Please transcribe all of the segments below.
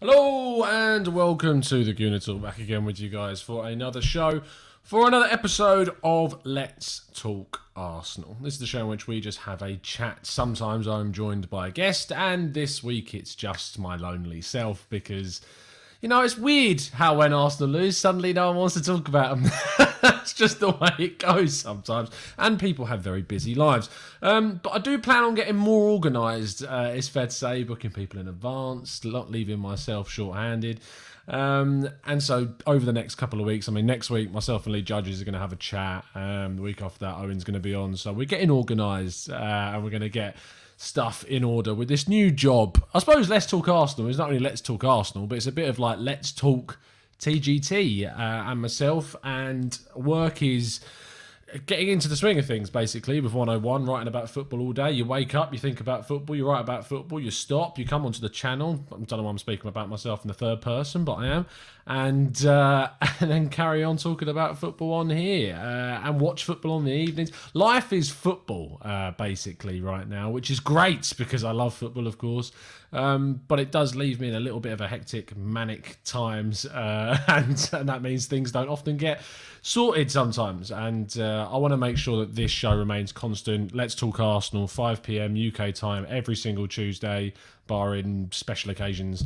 Hello and welcome to the Gooner Talk, back again with you guys for another show, for another episode of Let's Talk Arsenal. This is the show in which we just have a chat. Sometimes I'm joined by a guest, and this week it's just my lonely self because, you know, it's weird how when Arsenal lose, suddenly no one wants to talk about them. That's just the way it goes sometimes. And people have very busy lives. But I do plan on getting more organised, it's fair to say, booking people in advance, not leaving myself short-handed. And so over the next couple of weeks, next week, myself and Lee Judges are going to have a chat. The week after that, Owen's going to be on. So we're getting organised and we're going to get stuff in order with this new job. I suppose Let's Talk Arsenal is not only Let's Talk Arsenal, but it's a bit of like Let's Talk TGT and myself, and work is getting into the swing of things, basically, with 101, writing about football all day. You wake up, you think about football, you write about football, you stop, you come onto the channel. I don't know why I'm speaking about myself in the third person, but I am. And then carry on talking about football on here and watch football on the evenings. Life is football, basically, right now, which is great because I love football, of course. But it does leave me in a little bit of a hectic, manic times. And that means things don't often get sorted sometimes. And I want to make sure that this show remains constant. Let's Talk Arsenal, 5 p.m. UK time, every single Tuesday, barring special occasions.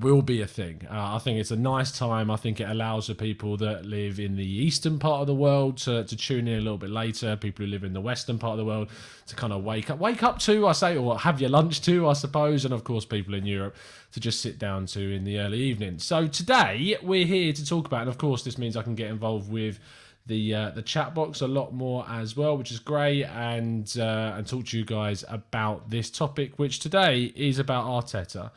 Will be a thing. I think it's a nice time. I think it allows the people that live in the eastern part of the world to tune in a little bit later. People who live in the western part of the world to kind of wake up to, I say, or have your lunch to, I suppose. And of course, people in Europe to just sit down to in the early evening. So today we're here to talk about, and of course, this means I can get involved with the chat box a lot more as well, which is great, and talk to you guys about this topic, which today is about Arteta.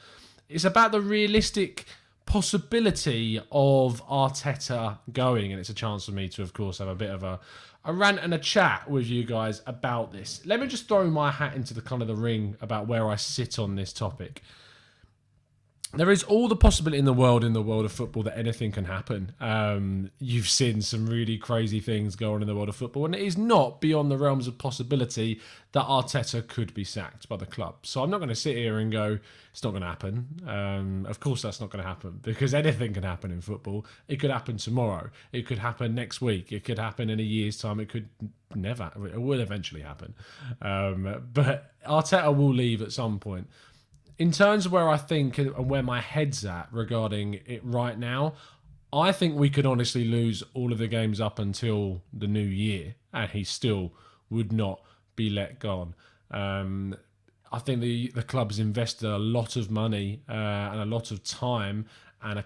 It's about the realistic possibility of Arteta going, and it's a chance for me to, of course, have a bit of a rant and a chat with you guys about this. Let me just throw my hat into the kind of the ring about where I sit on this topic. There is all the possibility in the world of football that anything can happen. You've seen some really crazy things go on in the world of football, and it is not beyond the realms of possibility that Arteta could be sacked by the club. So I'm not going to sit here and go, it's not going to happen. Of course that's not going to happen, because anything can happen in football. It could happen tomorrow. It could happen next week. It could happen in a year's time. It could never. It will eventually happen. But Arteta will leave at some point. In terms of where I think and where my head's at regarding it right now, I think we could honestly lose all of the games up until the new year, and he still would not be let go on. I think the club's invested a lot of money and a lot of time, and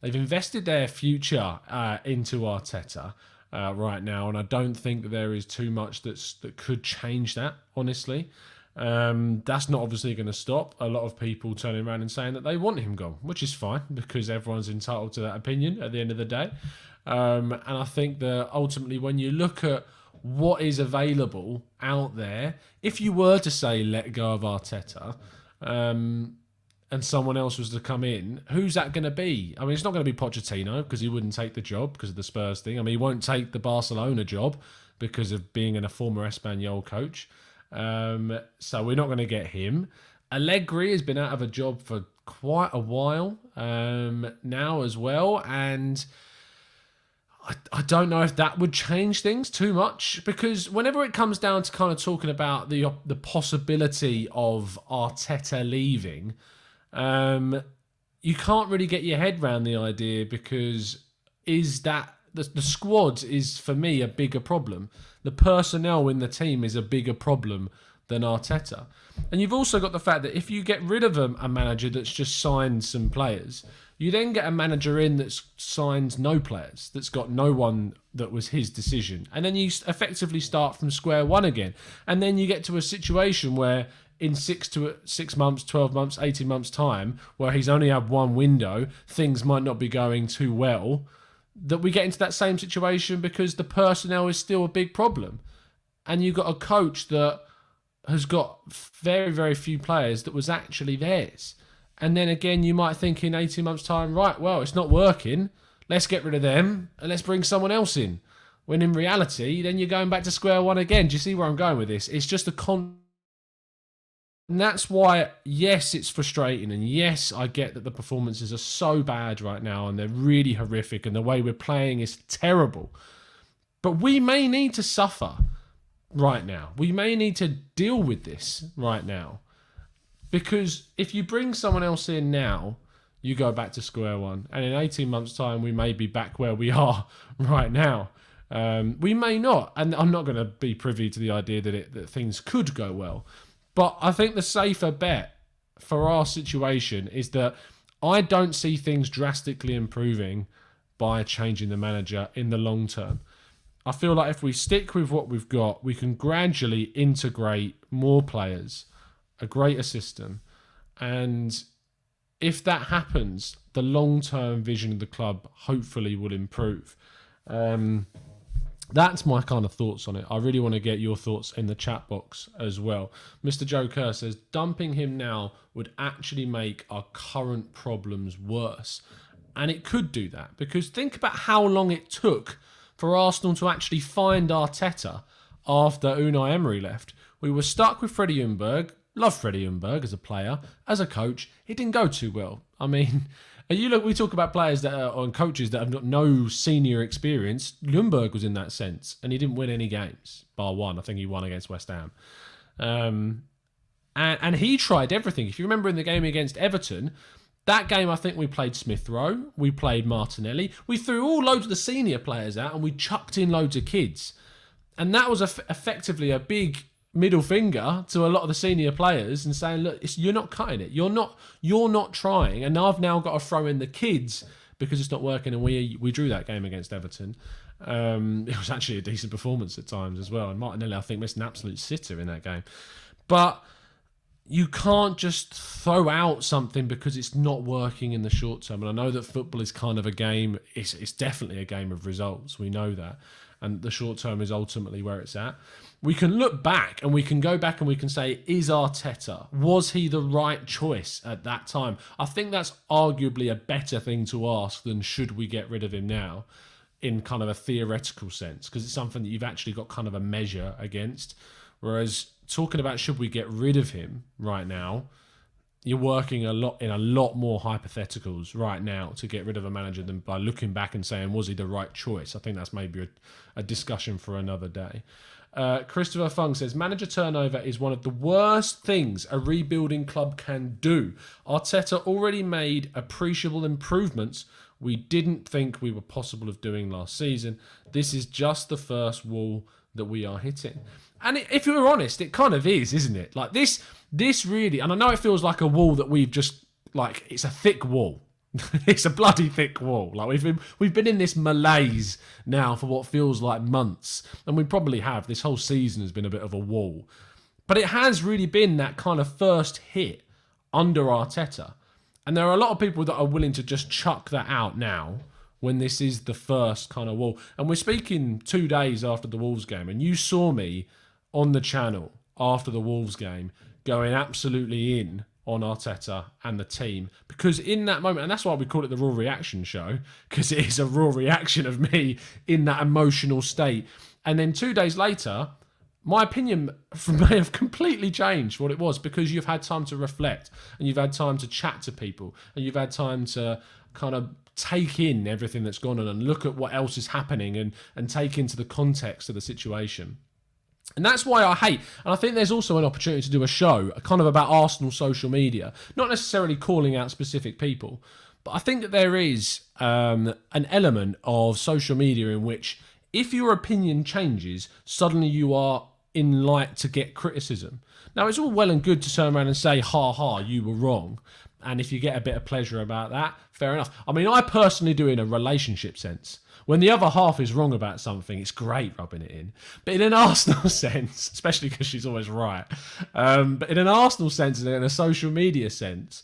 they've invested their future into Arteta right now, and I don't think that there is too much that could change that, honestly. That's not obviously going to stop a lot of people turning around and saying that they want him gone, which is fine because everyone's entitled to that opinion at the end of the day. And I think that ultimately when you look at what is available out there, if you were to say let go of Arteta and someone else was to come in, who's that going to be? It's not going to be Pochettino because he wouldn't take the job because of the Spurs thing. He won't take the Barcelona job because of being a former Espanyol coach. So we're not going to get him. Allegri has been out of a job for quite a while now as well, and I don't know if that would change things too much, because whenever it comes down to kind of talking about the possibility of Arteta leaving, you can't really get your head around the idea, because is that the squad is, for me, a bigger problem. The personnel in the team is a bigger problem than Arteta. And you've also got the fact that if you get rid of a manager that's just signed some players, you then get a manager in that's signed no players, that's got no one that was his decision. And then you effectively start from square one again. And then you get to a situation where in 6 months, 12 months, 18 months time, where he's only had one window, things might not be going too well, that we get into that same situation because the personnel is still a big problem. And you've got a coach that has got very, very few players that was actually theirs. And then again, you might think in 18 months' time, right, well, it's not working. Let's get rid of them and let's bring someone else in. When in reality, then you're going back to square one again. Do you see where I'm going with this? It's just a And that's why, yes, it's frustrating. And yes, I get that the performances are so bad right now and they're really horrific and the way we're playing is terrible. But we may need to suffer right now. We may need to deal with this right now. Because if you bring someone else in now, you go back to square one. And in 18 months' time, we may be back where we are right now. We may not. And I'm not going to be privy to the idea that things could go well. But I think the safer bet for our situation is that I don't see things drastically improving by changing the manager in the long term. I feel like if we stick with what we've got, we can gradually integrate more players, a greater system. And if that happens, the long-term vision of the club hopefully will improve. That's my kind of thoughts on it. I really want to get your thoughts in the chat box as well. Mr. Joe Kerr says, dumping him now would actually make our current problems worse. And it could do that, because think about how long it took for Arsenal to actually find Arteta after Unai Emery left. We were stuck with Freddie Ljungberg. Love Freddie Ljungberg as a player. As a coach, it didn't go too well. I mean, we talk about players that are on coaches that have got no senior experience. Ljungberg was in that sense, and he didn't win any games, bar one. I think he won against West Ham. And he tried everything. If you remember in the game against Everton, that game I think we played Smith Rowe, we played Martinelli. We threw all loads of the senior players out and we chucked in loads of kids. And that was effectively a big middle finger to a lot of the senior players and saying, look, you're not cutting it. You're not trying. And I've now got to throw in the kids because it's not working. And we drew that game against Everton. It was actually a decent performance at times as well. And Martinelli, I think, missed an absolute sitter in that game. But you can't just throw out something because it's not working in the short term. And I know that football is kind of a game. It's definitely a game of results. We know that. And the short term is ultimately where it's at. We can look back and we can go back and we can say, is Arteta, was he the right choice at that time? I think that's arguably a better thing to ask than should we get rid of him now, in kind of a theoretical sense, because it's something that you've actually got kind of a measure against. Whereas talking about should we get rid of him right now, you're working in a lot more hypotheticals right now to get rid of a manager than by looking back and saying, was he the right choice? I think that's maybe a discussion for another day. Christopher Fung says, manager turnover is one of the worst things a rebuilding club can do. Arteta already made appreciable improvements we didn't think we were possible of doing last season. This is just the first wall that we are hitting. And if you're honest, it kind of is, isn't it? Like this really, and I know it feels like a wall that we've just, like, it's a thick wall. It's a bloody thick wall. Like we've been in this malaise now for what feels like months, and we probably have. This whole season has been a bit of a wall, but it has really been that kind of first hit under Arteta, and there are a lot of people that are willing to just chuck that out now when this is the first kind of wall. And we're speaking 2 days after the Wolves game, and you saw me on the channel after the Wolves game going absolutely in on Arteta and the team, because in that moment, and that's why we call it the Raw Reaction Show, because it is a raw reaction of me in that emotional state. And then 2 days later, my opinion may have completely changed what it was, because you've had time to reflect and you've had time to chat to people and you've had time to kind of take in everything that's gone on and look at what else is happening and take into the context of the situation. And that's why I hate, and I think there's also an opportunity to do a show kind of about Arsenal social media, not necessarily calling out specific people, but I think that there is an element of social media in which if your opinion changes, suddenly you are in light to get criticism. Now, it's all well and good to turn around and say, ha ha, you were wrong. And if you get a bit of pleasure about that, fair enough. I mean, I personally do in a relationship sense. When the other half is wrong about something, it's great rubbing it in. But in an Arsenal sense, especially because she's always right, but in an Arsenal sense and in a social media sense,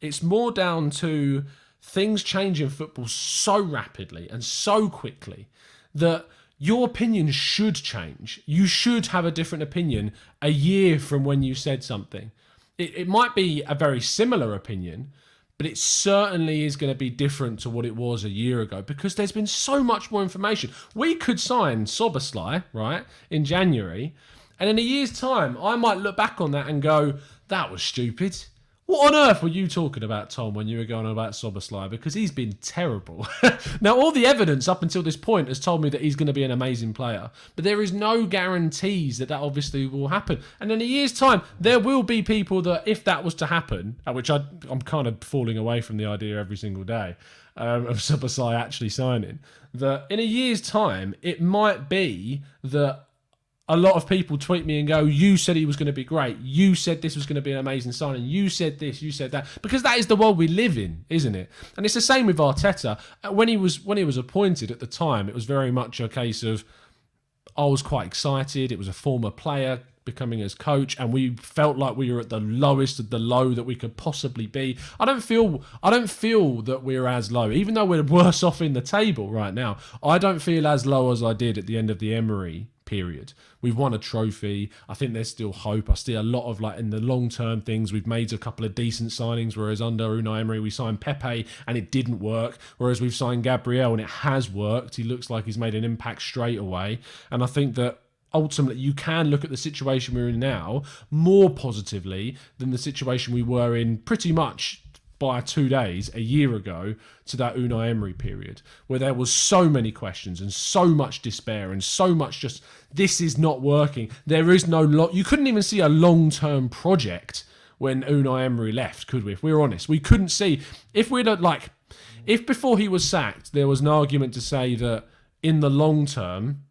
it's more down to things change in football so rapidly and so quickly that your opinion should change. You should have a different opinion a year from when you said something. It might be a very similar opinion, but it certainly is going to be different to what it was a year ago, because there's been so much more information. We could sign Soboslai, right, in January, and in a year's time, I might look back on that and go, that was stupid. What on earth were you talking about, Tom, when you were going on about Szoboszlai? Because he's been terrible. Now, all the evidence up until this point has told me that he's going to be an amazing player. But there is no guarantees that obviously will happen. And in a year's time, there will be people that, if that was to happen, which I'm kind of falling away from the idea every single day, of Szoboszlai actually signing, that in a year's time, it might be that a lot of people tweet me and go, you said he was going to be great. You said this was going to be an amazing signing. You said this, you said that. Because that is the world we live in, isn't it? And it's the same with Arteta. When he was appointed at the time, it was very much a case of, I was quite excited. It was a former player becoming his coach, and we felt like we were at the lowest of the low that we could possibly be. I don't feel that we're as low, even though we're worse off in the table right now. I don't feel as low as I did at the end of the Emery period. We've won a trophy. I think there's still hope. I see a lot of, like, in the long-term things, we've made a couple of decent signings, whereas under Unai Emery, we signed Pepe and it didn't work, whereas we've signed Gabriel and it has worked. He looks like he's made an impact straight away. And I think that ultimately you can look at the situation we're in now more positively than the situation we were in pretty much by 2 days a year ago to that Unai Emery period, where there was so many questions and so much despair and so much just, this is not working. There is no you couldn't even see a long-term project when Unai Emery left, could we? If we're honest, we couldn't see. If before he was sacked, there was an argument to say that in the long term,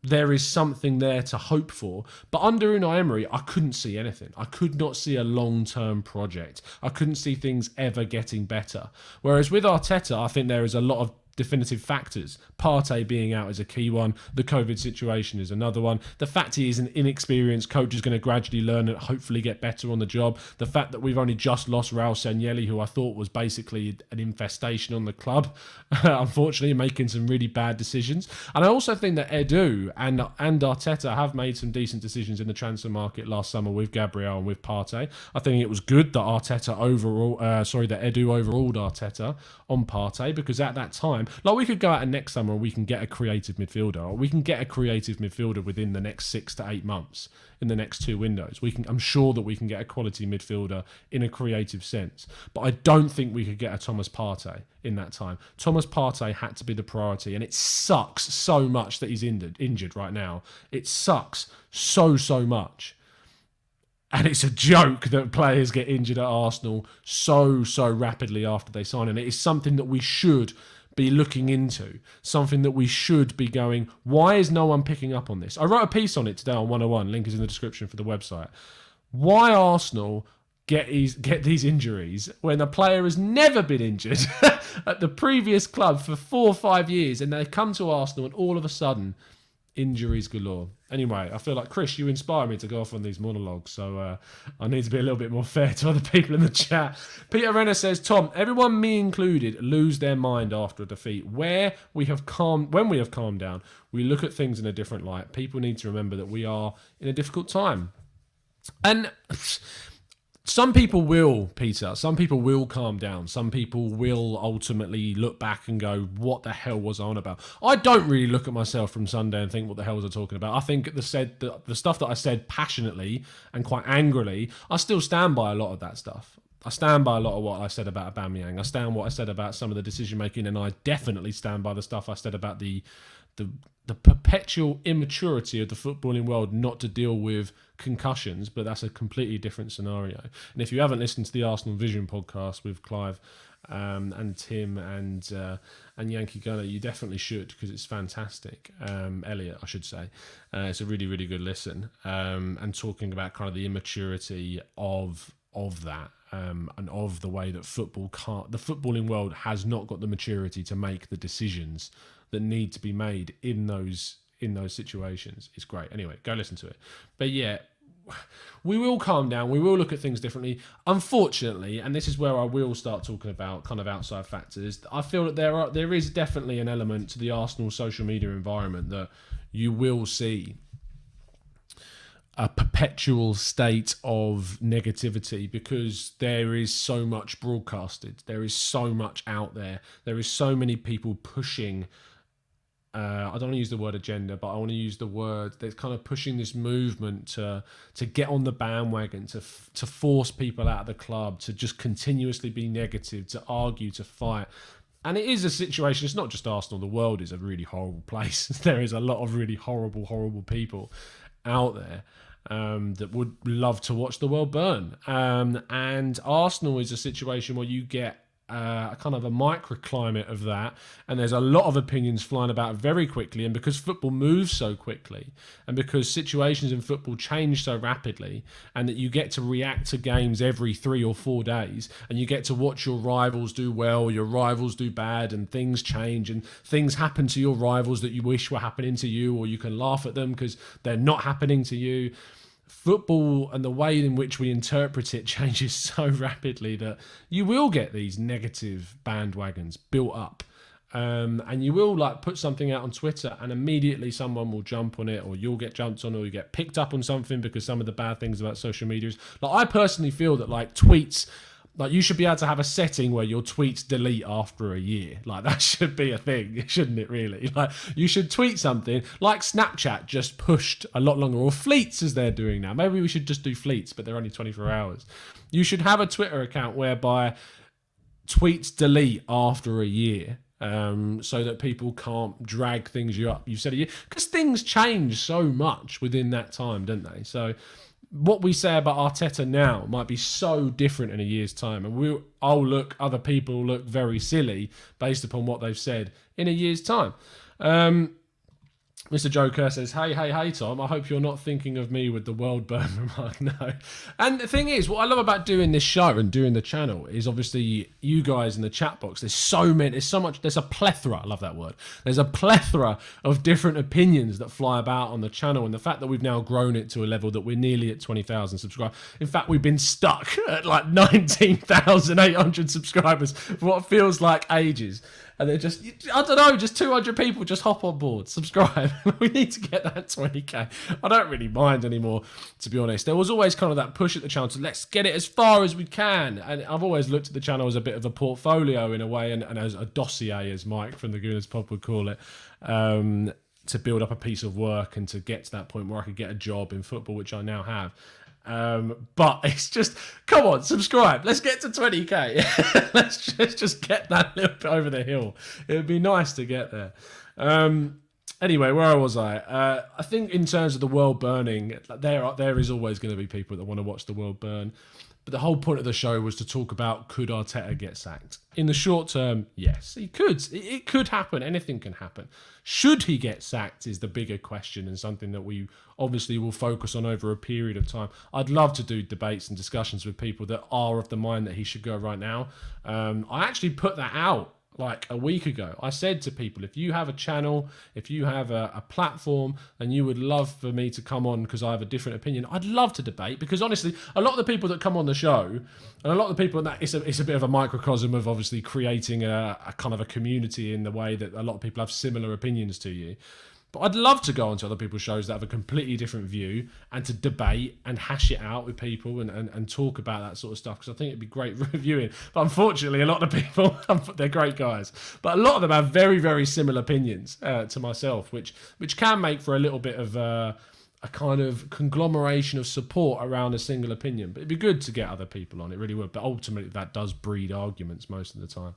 there is something there to hope for. But under Unai Emery, I couldn't see anything. I could not see a long-term project. I couldn't see things ever getting better. Whereas with Arteta, I think there is a lot of definitive factors. Partey being out is a key one. The COVID situation is another one. The fact he is an inexperienced coach is going to gradually learn and hopefully get better on the job. The fact that we've only just lost Raul Sanllehi, who I thought was basically an infestation on the club, unfortunately making some really bad decisions. And I also think that Edu and Arteta have made some decent decisions in the transfer market last summer with Gabriel and with Partey. I think it was good that Edu overruled Arteta on Partey, because at that time, like, we could go out and next summer and we can get a creative midfielder, or we can get a creative midfielder within the next 6 to 8 months in the next 2 windows. I'm sure that we can get a quality midfielder in a creative sense, but I don't think we could get a Thomas Partey in that time. Thomas Partey had to be the priority, and it sucks so much that he's injured right now. It sucks so much. And it's a joke that players get injured at Arsenal so rapidly after they sign. And it is something that we should be looking into. Something that we should be going, why is no one picking up on this? I wrote a piece on it today on 101. Link is in the description for the website. Why Arsenal get these injuries when a player has never been injured at the previous club for 4 or 5 years, and they come to Arsenal and all of a sudden, injuries galore. Anyway, I feel like, Chris, you inspire me to go off on these monologues, so I need to be a little bit more fair to other people in the chat. Peter Renner says, Tom, everyone, me included, lose their mind after a defeat. When we have calmed down, we look at things in a different light. People need to remember that we are in a difficult time. And some people will, Peter, some people will calm down. Some people will ultimately look back and go, what the hell was I on about? I don't really look at myself from Sunday and think, what the hell was I talking about? I think the stuff that I said passionately and quite angrily, I still stand by a lot of that stuff. I stand by a lot of what I said about Aubameyang. I stand what I said about some of the decision making, and I definitely stand by the stuff I said about the perpetual immaturity of the footballing world not to deal with concussions, but that's a completely different scenario. And if you haven't listened to the Arsenal Vision podcast with Clive and Tim and Yankee Gunner, you definitely should, because it's fantastic. Elliot, I should say. It's a really, really good listen. And talking about kind of the immaturity of that. And of the way that the footballing world has not got the maturity to make the decisions that need to be made in those situations. It's great. Anyway, go listen to it. But yeah, we will calm down. We will look at things differently. Unfortunately, and this is where I will start talking about kind of outside factors, I feel that there is definitely an element to the Arsenal social media environment that you will see a perpetual state of negativity, because there is so much broadcasted. There is so much out there. There is so many people pushing I don't want to use the word agenda, but I want to use the word that's kind of pushing this movement to get on the bandwagon, to force people out of the club, to just continuously be negative, to argue, to fight. And it is a situation, it's not just Arsenal, the world is a really horrible place. There is a lot of really horrible people out there that would love to watch the world burn. And Arsenal is a situation where you get kind of a microclimate of that, and there's a lot of opinions flying about very quickly, and because football moves so quickly, and because situations in football change so rapidly, and that you get to react to games every 3 or 4 days, and you get to watch your rivals do well, your rivals do bad, and things change, and things happen to your rivals that you wish were happening to you, or you can laugh at them because they're not happening to you. Football and the way in which we interpret it changes so rapidly that you will get these negative bandwagons built up. And you will like put something out on Twitter and immediately someone will jump on it, or you'll get jumped on, or you get picked up on something because some of the bad things about social media is... Like, I personally feel that like tweets... Like, you should be able to have a setting where your tweets delete after a year. Like, that should be a thing, shouldn't it, really? Like, you should tweet something like Snapchat just pushed a lot longer, or Fleets as they're doing now. Maybe we should just do Fleets, but they're only 24 hours. You should have a Twitter account whereby tweets delete after a year, so that people can't drag things you up. You've said a year. Because things change so much within that time, don't they? So... what we say about Arteta now might be so different in a year's time, and other people look very silly based upon what they've said in a year's time. Mr. Joker says, hey, Tom, I hope you're not thinking of me with the world burn remark. No. And the thing is, what I love about doing this show and doing the channel is obviously you guys in the chat box. There's a plethora, I love that word. There's a plethora of different opinions that fly about on the channel, and the fact that we've now grown it to a level that we're nearly at 20,000 subscribers. In fact, we've been stuck at like 19,800 subscribers for what feels like ages. And they're just, I don't know, just 200 people just hop on board, subscribe. We need to get that 20k. I don't really mind anymore, to be honest. There was always kind of that push at the channel to let's get it as far as we can. And I've always looked at the channel as a bit of a portfolio in a way, and as a dossier, as Mike from the Gooners Pod would call it, to build up a piece of work and to get to that point where I could get a job in football, which I now have. But it's just, come on, subscribe. Let's get to 20k. let's just get that little bit over the hill. It would be nice to get there. Anyway, where was I? I think in terms of the world burning, there is always going to be people that want to watch the world burn. But the whole point of the show was to talk about, could Arteta get sacked? In the short term, yes, he could. It could happen. Anything can happen. Should he get sacked is the bigger question, and something that we obviously will focus on over a period of time. I'd love to do debates and discussions with people that are of the mind that he should go right now. I actually put that out like a week ago. I said to people, if you have a channel, if you have a platform, and you would love for me to come on because I have a different opinion, I'd love to debate, because honestly, a lot of the people that come on the show, and a lot of the people that it's a bit of a microcosm of obviously creating a kind of a community in the way that a lot of people have similar opinions to you. But I'd love to go onto other people's shows that have a completely different view, and to debate and hash it out with people and talk about that sort of stuff, because I think it'd be great reviewing. But unfortunately, a lot of the people, they're great guys, but a lot of them have very, very similar opinions to myself, which can make for a little bit of a kind of conglomeration of support around a single opinion. But it'd be good to get other people on, it really would. But ultimately, that does breed arguments most of the time.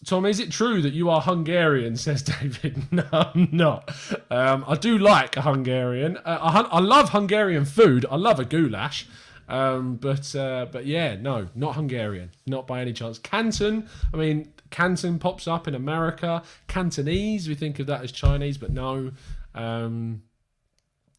Tom, is it true that you are Hungarian, says David? No, I'm not. I do like a Hungarian. I love Hungarian food. I love a goulash. But yeah, no, not Hungarian. Not by any chance. Canton, I mean, Canton pops up in America. Cantonese, we think of that as Chinese, but no.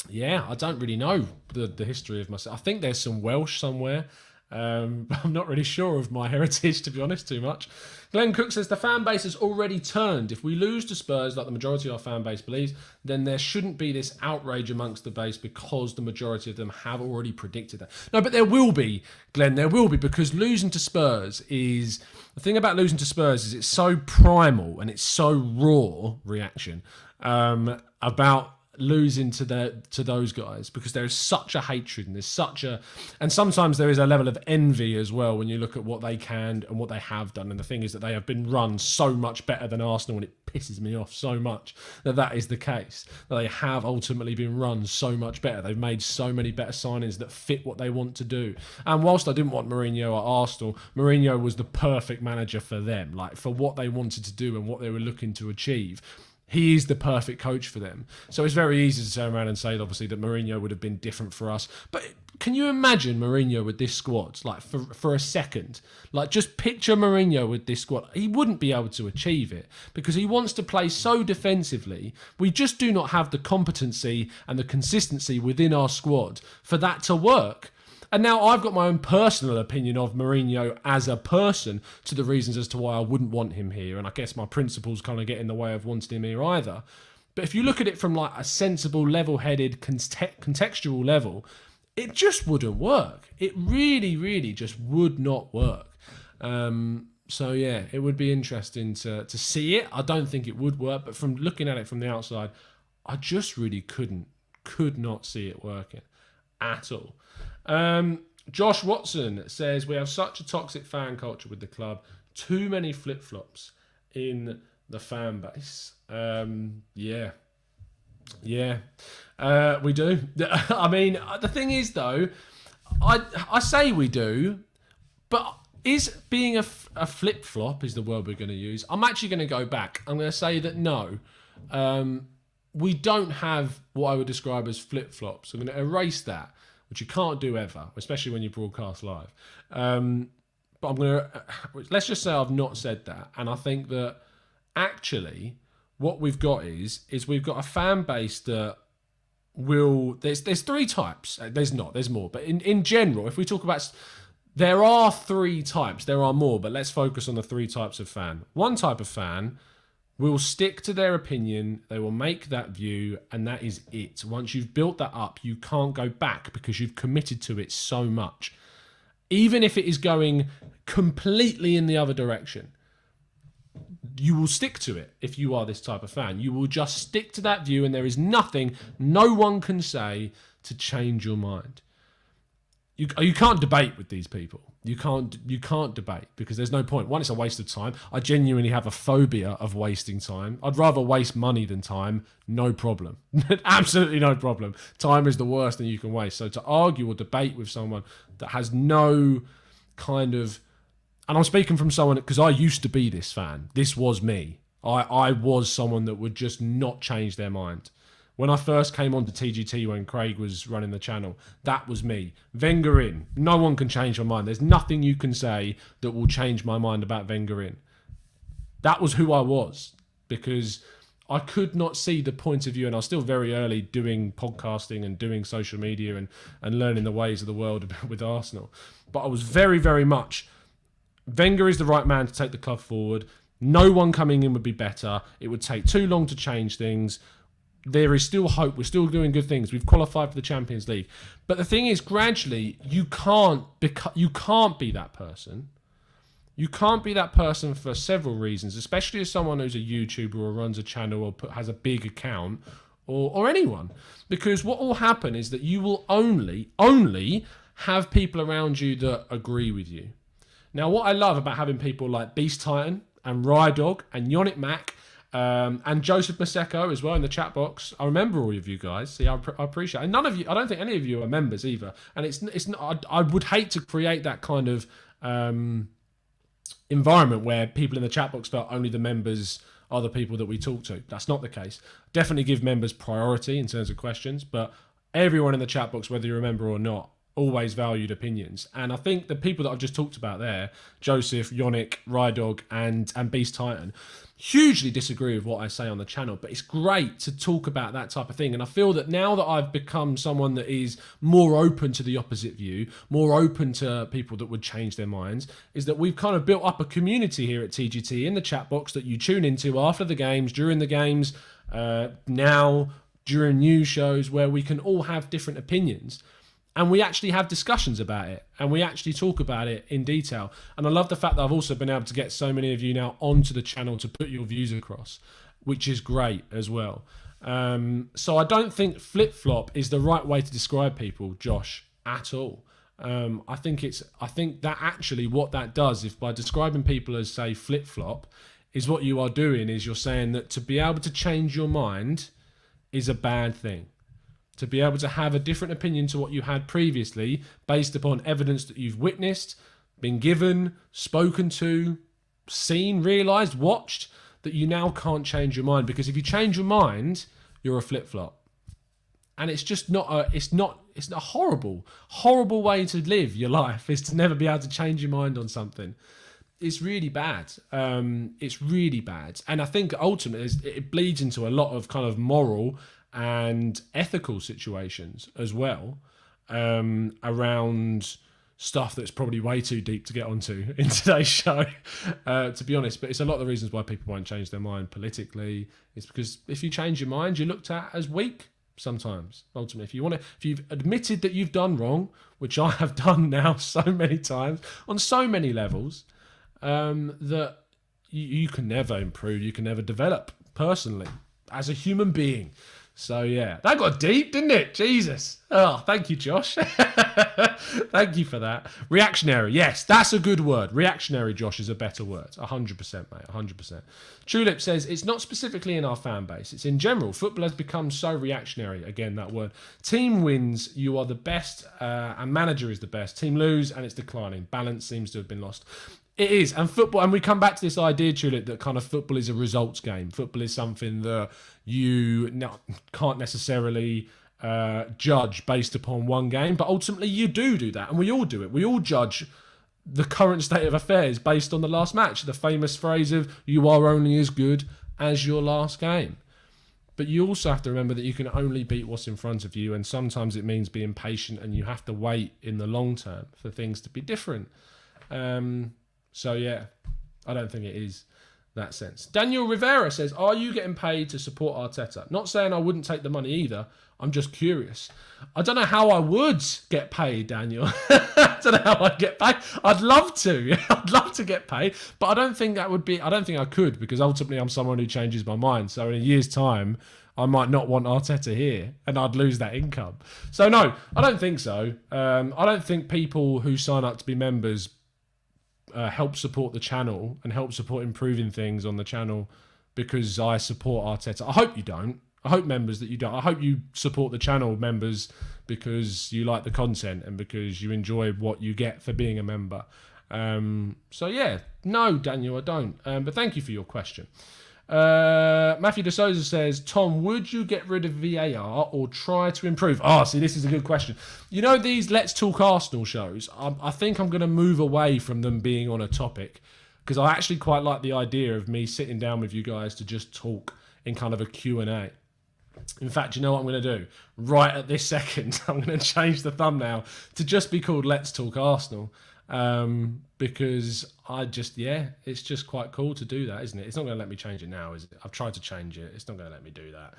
Yeah, I don't really know the history of myself. I think there's some Welsh somewhere. But I'm not really sure of my heritage, to be honest, too much. Glenn Cook says, the fan base has already turned. If we lose to Spurs, like the majority of our fan base believes, then there shouldn't be this outrage amongst the base, because the majority of them have already predicted that. No, but there will be, Glenn, there will be, because losing to Spurs is... The thing about losing to Spurs is it's so primal and it's so raw reaction about losing to those guys, because there is such a hatred and and sometimes there is a level of envy as well when you look at what they can and what they have done. And the thing is that they have been run so much better than Arsenal, and it pisses me off so much that is the case, that they have ultimately been run so much better. They've made so many better signings that fit what they want to do. And whilst I didn't want Mourinho at Arsenal, Mourinho was the perfect manager for them, like for what they wanted to do and what they were looking to achieve. He is the perfect coach for them. So it's very easy to turn around and say, obviously, that Mourinho would have been different for us. But can you imagine Mourinho with this squad, like for a second? Like, just picture Mourinho with this squad. He wouldn't be able to achieve it because he wants to play so defensively. We just do not have the competency and the consistency within our squad for that to work. And now I've got my own personal opinion of Mourinho as a person, to the reasons as to why I wouldn't want him here. And I guess my principles kind of get in the way of wanting him here either. But if you look at it from like a sensible, level-headed, contextual level, it just wouldn't work. It really, really just would not work. So yeah, it would be interesting to see it. I don't think it would work, but from looking at it from the outside, I just really could not see it working at all. Josh Watson says, we have such a toxic fan culture with the club. Too many flip-flops in the fan base. Yeah, we do. I mean, the thing is, though, I say we do, but is being a flip-flop is the word we're going to use. I'm actually going to go back. I'm going to say that no. We don't have what I would describe as flip-flops. I'm going to erase that, which you can't do ever, especially when you broadcast live. But I'm going to... Let's just say I've not said that. And I think that actually what we've got is we've got a fan base that will... There's three types. There's more. But in general, if we talk about... There are three types. There are more, but let's focus on the three types of fan. One type of fan will stick to their opinion, they will make that view, and that is it. Once you've built that up, you can't go back because you've committed to it so much. Even if it is going completely in the other direction, you will stick to it if you are this type of fan. You will just stick to that view, and there is nothing no one can say to change your mind. You can't debate with these people. You can't debate because there's no point. One, it's a waste of time. I genuinely have a phobia of wasting time. I'd rather waste money than time. No problem. Absolutely no problem. Time is the worst thing you can waste. So to argue or debate with someone that has no kind of... And I'm speaking from someone, because I used to be this fan. This was me. I was someone that would just not change their mind. When I first came on to TGT when Craig was running the channel, that was me. Wenger in. No one can change my mind. There's nothing you can say that will change my mind about Wenger in. That was who I was, because I could not see the point of view, and I was still very early doing podcasting and doing social media and learning the ways of the world with Arsenal. But I was very, very much, Wenger is the right man to take the club forward. No one coming in would be better. It would take too long to change things. There is still hope. We're still doing good things. We've qualified for the Champions League. But the thing is, gradually, you can't be that person. You can't be that person for several reasons, especially as someone who's a YouTuber or runs a channel or has a big account, or anyone. Because what will happen is that you will only have people around you that agree with you. Now, what I love about having people like Beast Titan and Rydog and Yonic Mack, and Joseph Maseko as well in the chat box. I remember all of you guys. See, I appreciate it. And none of you, I don't think any of you are members either. And it's not, I would hate to create that kind of environment where people in the chat box felt only the members are the people that we talk to. That's not the case. Definitely give members priority in terms of questions, but everyone in the chat box, whether you remember or not, always valued opinions. And I think the people that I've just talked about there, Joseph, Yonic, Rydog, and Beast Titan, hugely disagree with what I say on the channel, but it's great to talk about that type of thing. And I feel that now that I've become someone that is more open to the opposite view, more open to people that would change their minds, is that we've kind of built up a community here at TGT in the chat box that you tune into after the games, during the games, now, during news shows, where we can all have different opinions. And we actually have discussions about it, and we actually talk about it in detail. And I love the fact that I've also been able to get so many of you now onto the channel to put your views across, which is great as well. So I don't think flip-flop is the right way to describe people, Josh, at all. I think that actually what that does, if by describing people as, say, flip-flop, is what you are doing is you're saying that to be able to change your mind is a bad thing. To be able to have a different opinion to what you had previously based upon evidence that you've witnessed, been given, spoken to, seen, realised, watched, that you now can't change your mind. Because if you change your mind, you're a flip-flop. And it's just it's a horrible way to live your life, is to never be able to change your mind on something. It's really bad. It's really bad. And I think ultimately it bleeds into a lot of kind of moral and ethical situations as well, around stuff that's probably way too deep to get onto in today's show, to be honest. But it's a lot of the reasons why people won't change their mind politically. It's because if you change your mind, you're looked at as weak sometimes. Ultimately, if you've admitted that you've done wrong, which I have done now so many times on so many levels, that you can never improve, you can never develop personally as a human being. So yeah, that got deep, didn't it? Jesus. Oh, thank you, Josh. Thank you for that. Reactionary. Yes, that's a good word. Reactionary, Josh, is a better word. 100%, mate. 100%. Tulip says, it's not specifically in our fan base. It's in general. Football has become so reactionary. Again, that word. Team wins, you are the best, and manager is the best. Team lose, and it's declining. Balance seems to have been lost. It is, and football, and we come back to this idea, Tulip, that kind of football is a results game. Football is something that you can't necessarily judge based upon one game, but ultimately you do that, and we all do it. We all judge the current state of affairs based on the last match. The famous phrase of, you are only as good as your last game. But you also have to remember that you can only beat what's in front of you, and sometimes it means being patient, and you have to wait in the long term for things to be different. So yeah, I don't think it is that sense. Daniel Rivera says, are you getting paid to support Arteta? Not saying I wouldn't take the money either. I'm just curious. I don't know how I would get paid, Daniel. I don't know how I'd get paid. I'd love to. I'd love to get paid. But I don't think I could, because ultimately I'm someone who changes my mind. So in a year's time, I might not want Arteta here, and I'd lose that income. So no, I don't think so. I don't think people who sign up to be members help support the channel and help support improving things on the channel because I support Arteta. I hope you don't. I hope members that you don't. I hope you support the channel, members, because you like the content and because you enjoy what you get for being a member. So yeah, no, Daniel, I don't. But thank you for your question. Matthew De Souza says, Tom, would you get rid of VAR or try to improve? See, this is a good question. You know, these Let's Talk Arsenal shows, I think I'm going to move away from them being on a topic, because I actually quite like the idea of me sitting down with you guys to just talk in kind of a Q&A. In fact, you know what I'm going to do? Right at this second, I'm going to change the thumbnail to just be called Let's Talk Arsenal. Because it's just quite cool to do that, isn't it? It's not going to let me change it now, is it? I've tried to change it. It's not going to let me do that.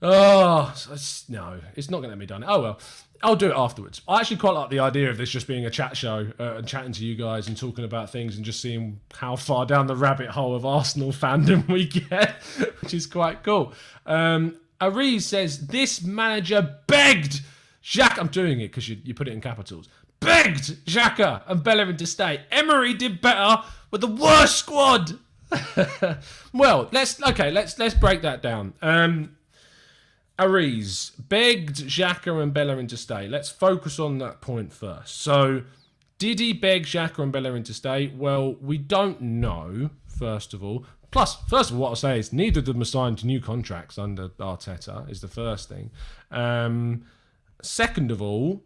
No, it's not going to let me do it. Oh, well, I'll do it afterwards. I actually quite like the idea of this just being a chat show and chatting to you guys and talking about things and just seeing how far down the rabbit hole of Arsenal fandom we get, which is quite cool. Ariz says, this manager begged Jacques. I'm doing it because you put it in capitals. Begged Xhaka and Bellerin to stay. Emery did better with the worst squad. Well, let's break that down. Ariz begged Xhaka and Bellerin to stay. Let's focus on that point first. So, did he beg Xhaka and Bellerin to stay? Well, we don't know, first of all. Plus, first of all, what I'll say is neither of them are signed to new contracts under Arteta, is the first thing. Second of all,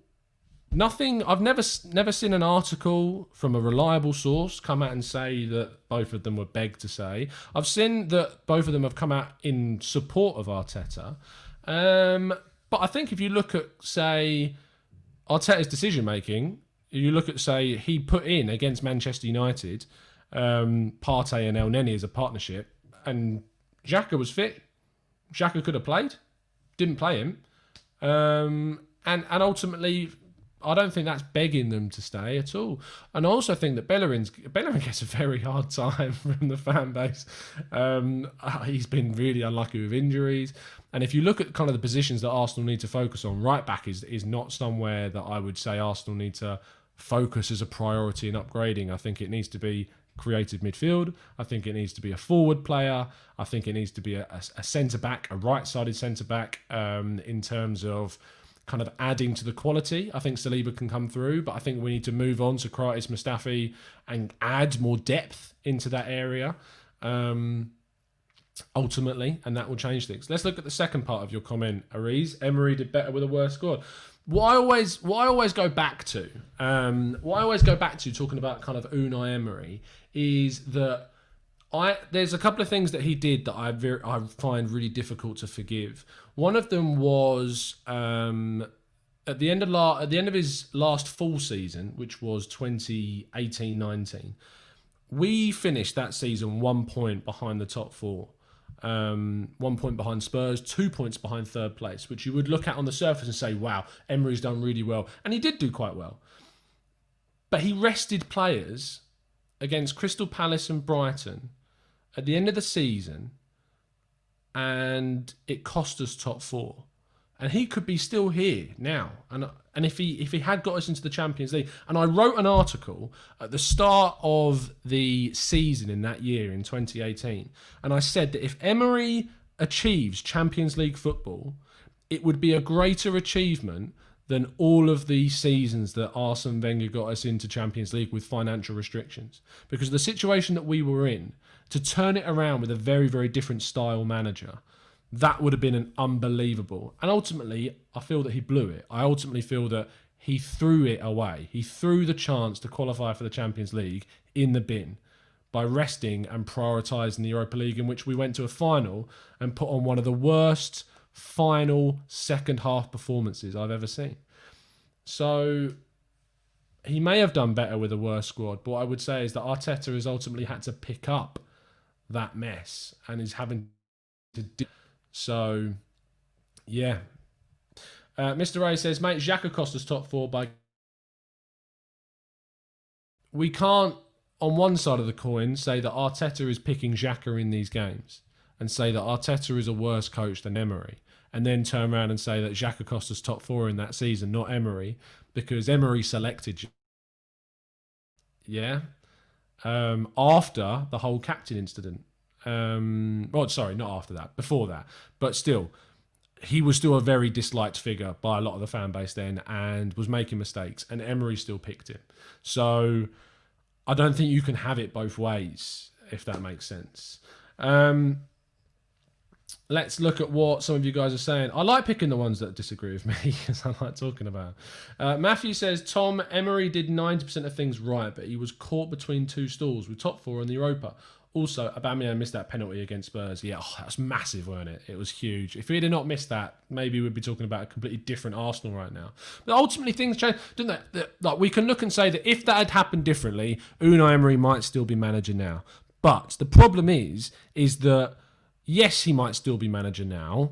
I've never seen an article from a reliable source come out and say that both of them were begged to say. I've seen that both of them have come out in support of Arteta. But I think if you look at, say, Arteta's decision-making, you look at, say, he put in against Manchester United, Partey and El Neni as a partnership, and Xhaka was fit. Xhaka could have played. Didn't play him. And ultimately, I don't think that's begging them to stay at all. And I also think that Bellerin gets a very hard time from the fan base. He's been really unlucky with injuries. And if you look at kind of the positions that Arsenal need to focus on, right back is not somewhere that I would say Arsenal need to focus as a priority in upgrading. I think it needs to be creative midfield. I think it needs to be a forward player. I think it needs to be a centre-back, a right-sided centre-back in terms of kind of adding to the quality. I think Saliba can come through, but I think we need to move on to Kratis, Mustafi and add more depth into that area ultimately, and that will change things. Let's look at the second part of your comment, Ariz. Emery did better with a worse squad. What I always go back to talking about kind of Unai Emery is that there's a couple of things that he did that I find really difficult to forgive. One of them was at the end of his last full season, which was 2018-19. We finished that season 1 point behind the top four. 1 point behind Spurs, 2 points behind third place, which you would look at on the surface and say, wow, Emery's done really well. And he did do quite well. But he rested players against Crystal Palace and Brighton at the end of the season, and it cost us top four. And he could be still here now. And if he had got us into the Champions League, and I wrote an article at the start of the season in that year in 2018, and I said that if Emery achieves Champions League football, it would be a greater achievement than all of the seasons that Arsene Wenger got us into Champions League with financial restrictions. Because the situation that we were in, to turn it around with a very, very different style manager, that would have been an unbelievable. And ultimately, I feel that he blew it. I ultimately feel that he threw it away. He threw the chance to qualify for the Champions League in the bin by resting and prioritising the Europa League, in which we went to a final and put on one of the worst final second half performances I've ever seen. So he may have done better with a worse squad, but what I would say is that Arteta has ultimately had to pick up that mess and is having to do. So, yeah. Mr. Ray says, mate, Xhaka cost us top four by... We can't, on one side of the coin, say that Arteta is picking Xhaka in these games and say that Arteta is a worse coach than Emery, and then turn around and say that Xhaka cost us top four in that season, not Emery, because Emery selected... Yeah. After the whole captain incident. Well, sorry, not after that, before that. But still, he was still a very disliked figure by a lot of the fan base then and was making mistakes, and Emery still picked him. So I don't think you can have it both ways, if that makes sense. Let's look at what some of you guys are saying. I like picking the ones that disagree with me because I like talking about it. Matthew says, Tom, Emery did 90% of things right, but he was caught between two stools with top four in the Europa. Also, Aubameyang missed that penalty against Spurs. Yeah, that was massive, wasn't it? It was huge. If he had not missed that, maybe we'd be talking about a completely different Arsenal right now. But ultimately, things changed, didn't they? Like, we can look and say that if that had happened differently, Unai Emery might still be manager now. But the problem is that, yes, he might still be manager now,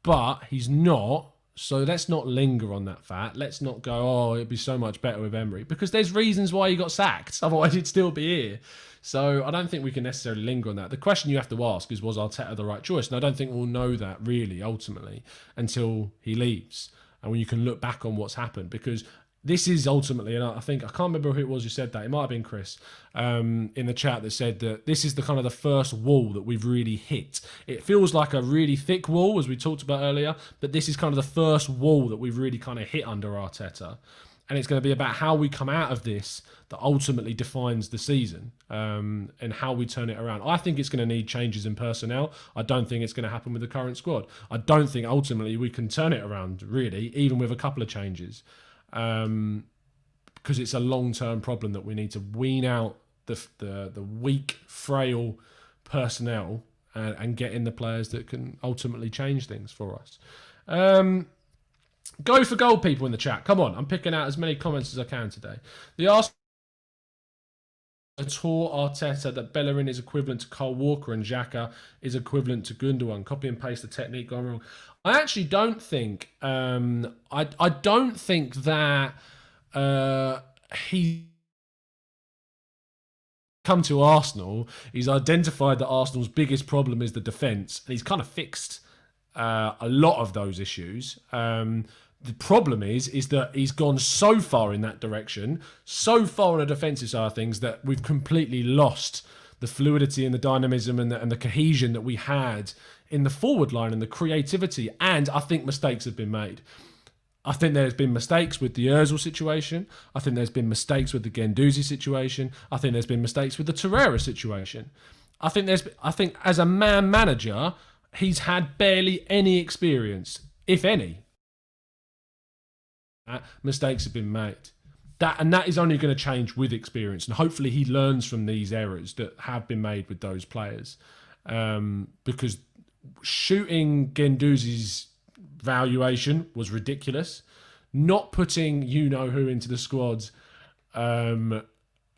but he's not. So let's not linger on that fact. Let's not go, oh, it'd be so much better with Emery. Because there's reasons why he got sacked. Otherwise, he'd still be here. So I don't think we can necessarily linger on that. The question you have to ask is, was Arteta the right choice? And I don't think we'll know that really, ultimately, until he leaves. And when you can look back on what's happened. Because this is ultimately, and I can't remember who it was who said that. It might have been Chris in the chat that said that this is the kind of the first wall that we've really hit. It feels like a really thick wall, as we talked about earlier, but this is kind of the first wall that we've really kind of hit under Arteta. And it's going to be about how we come out of this that ultimately defines the season and how we turn it around. I think it's going to need changes in personnel. I don't think it's going to happen with the current squad. I don't think ultimately we can turn it around, really, even with a couple of changes. Because it's a long-term problem that we need to wean out the weak, frail personnel and get in the players that can ultimately change things for us. Go for gold, people in the chat. Come on, I'm picking out as many comments as I can today. The Arsenal taught Arteta that Bellerin is equivalent to Kyle Walker and Xhaka is equivalent to Gundogan. Copy and paste the technique gone wrong. I actually don't think. I don't think that he come to Arsenal, he's identified that Arsenal's biggest problem is the defence, and he's kind of fixed a lot of those issues. The problem is that he's gone so far in that direction, so far on the defensive side of things, that we've completely lost the fluidity and the dynamism and the cohesion that we had in the forward line and the creativity. And I think mistakes have been made. I think there's been mistakes with the Ozil situation. I think there's been mistakes with the Guendouzi situation. I think there's been mistakes with the Torreira situation. I think as a man manager, he's had barely any experience, if any. Mistakes have been made. That is only going to change with experience, and hopefully he learns from these errors that have been made with those players. Because shooting Guendouzi's valuation was ridiculous. Not putting you-know-who into the squads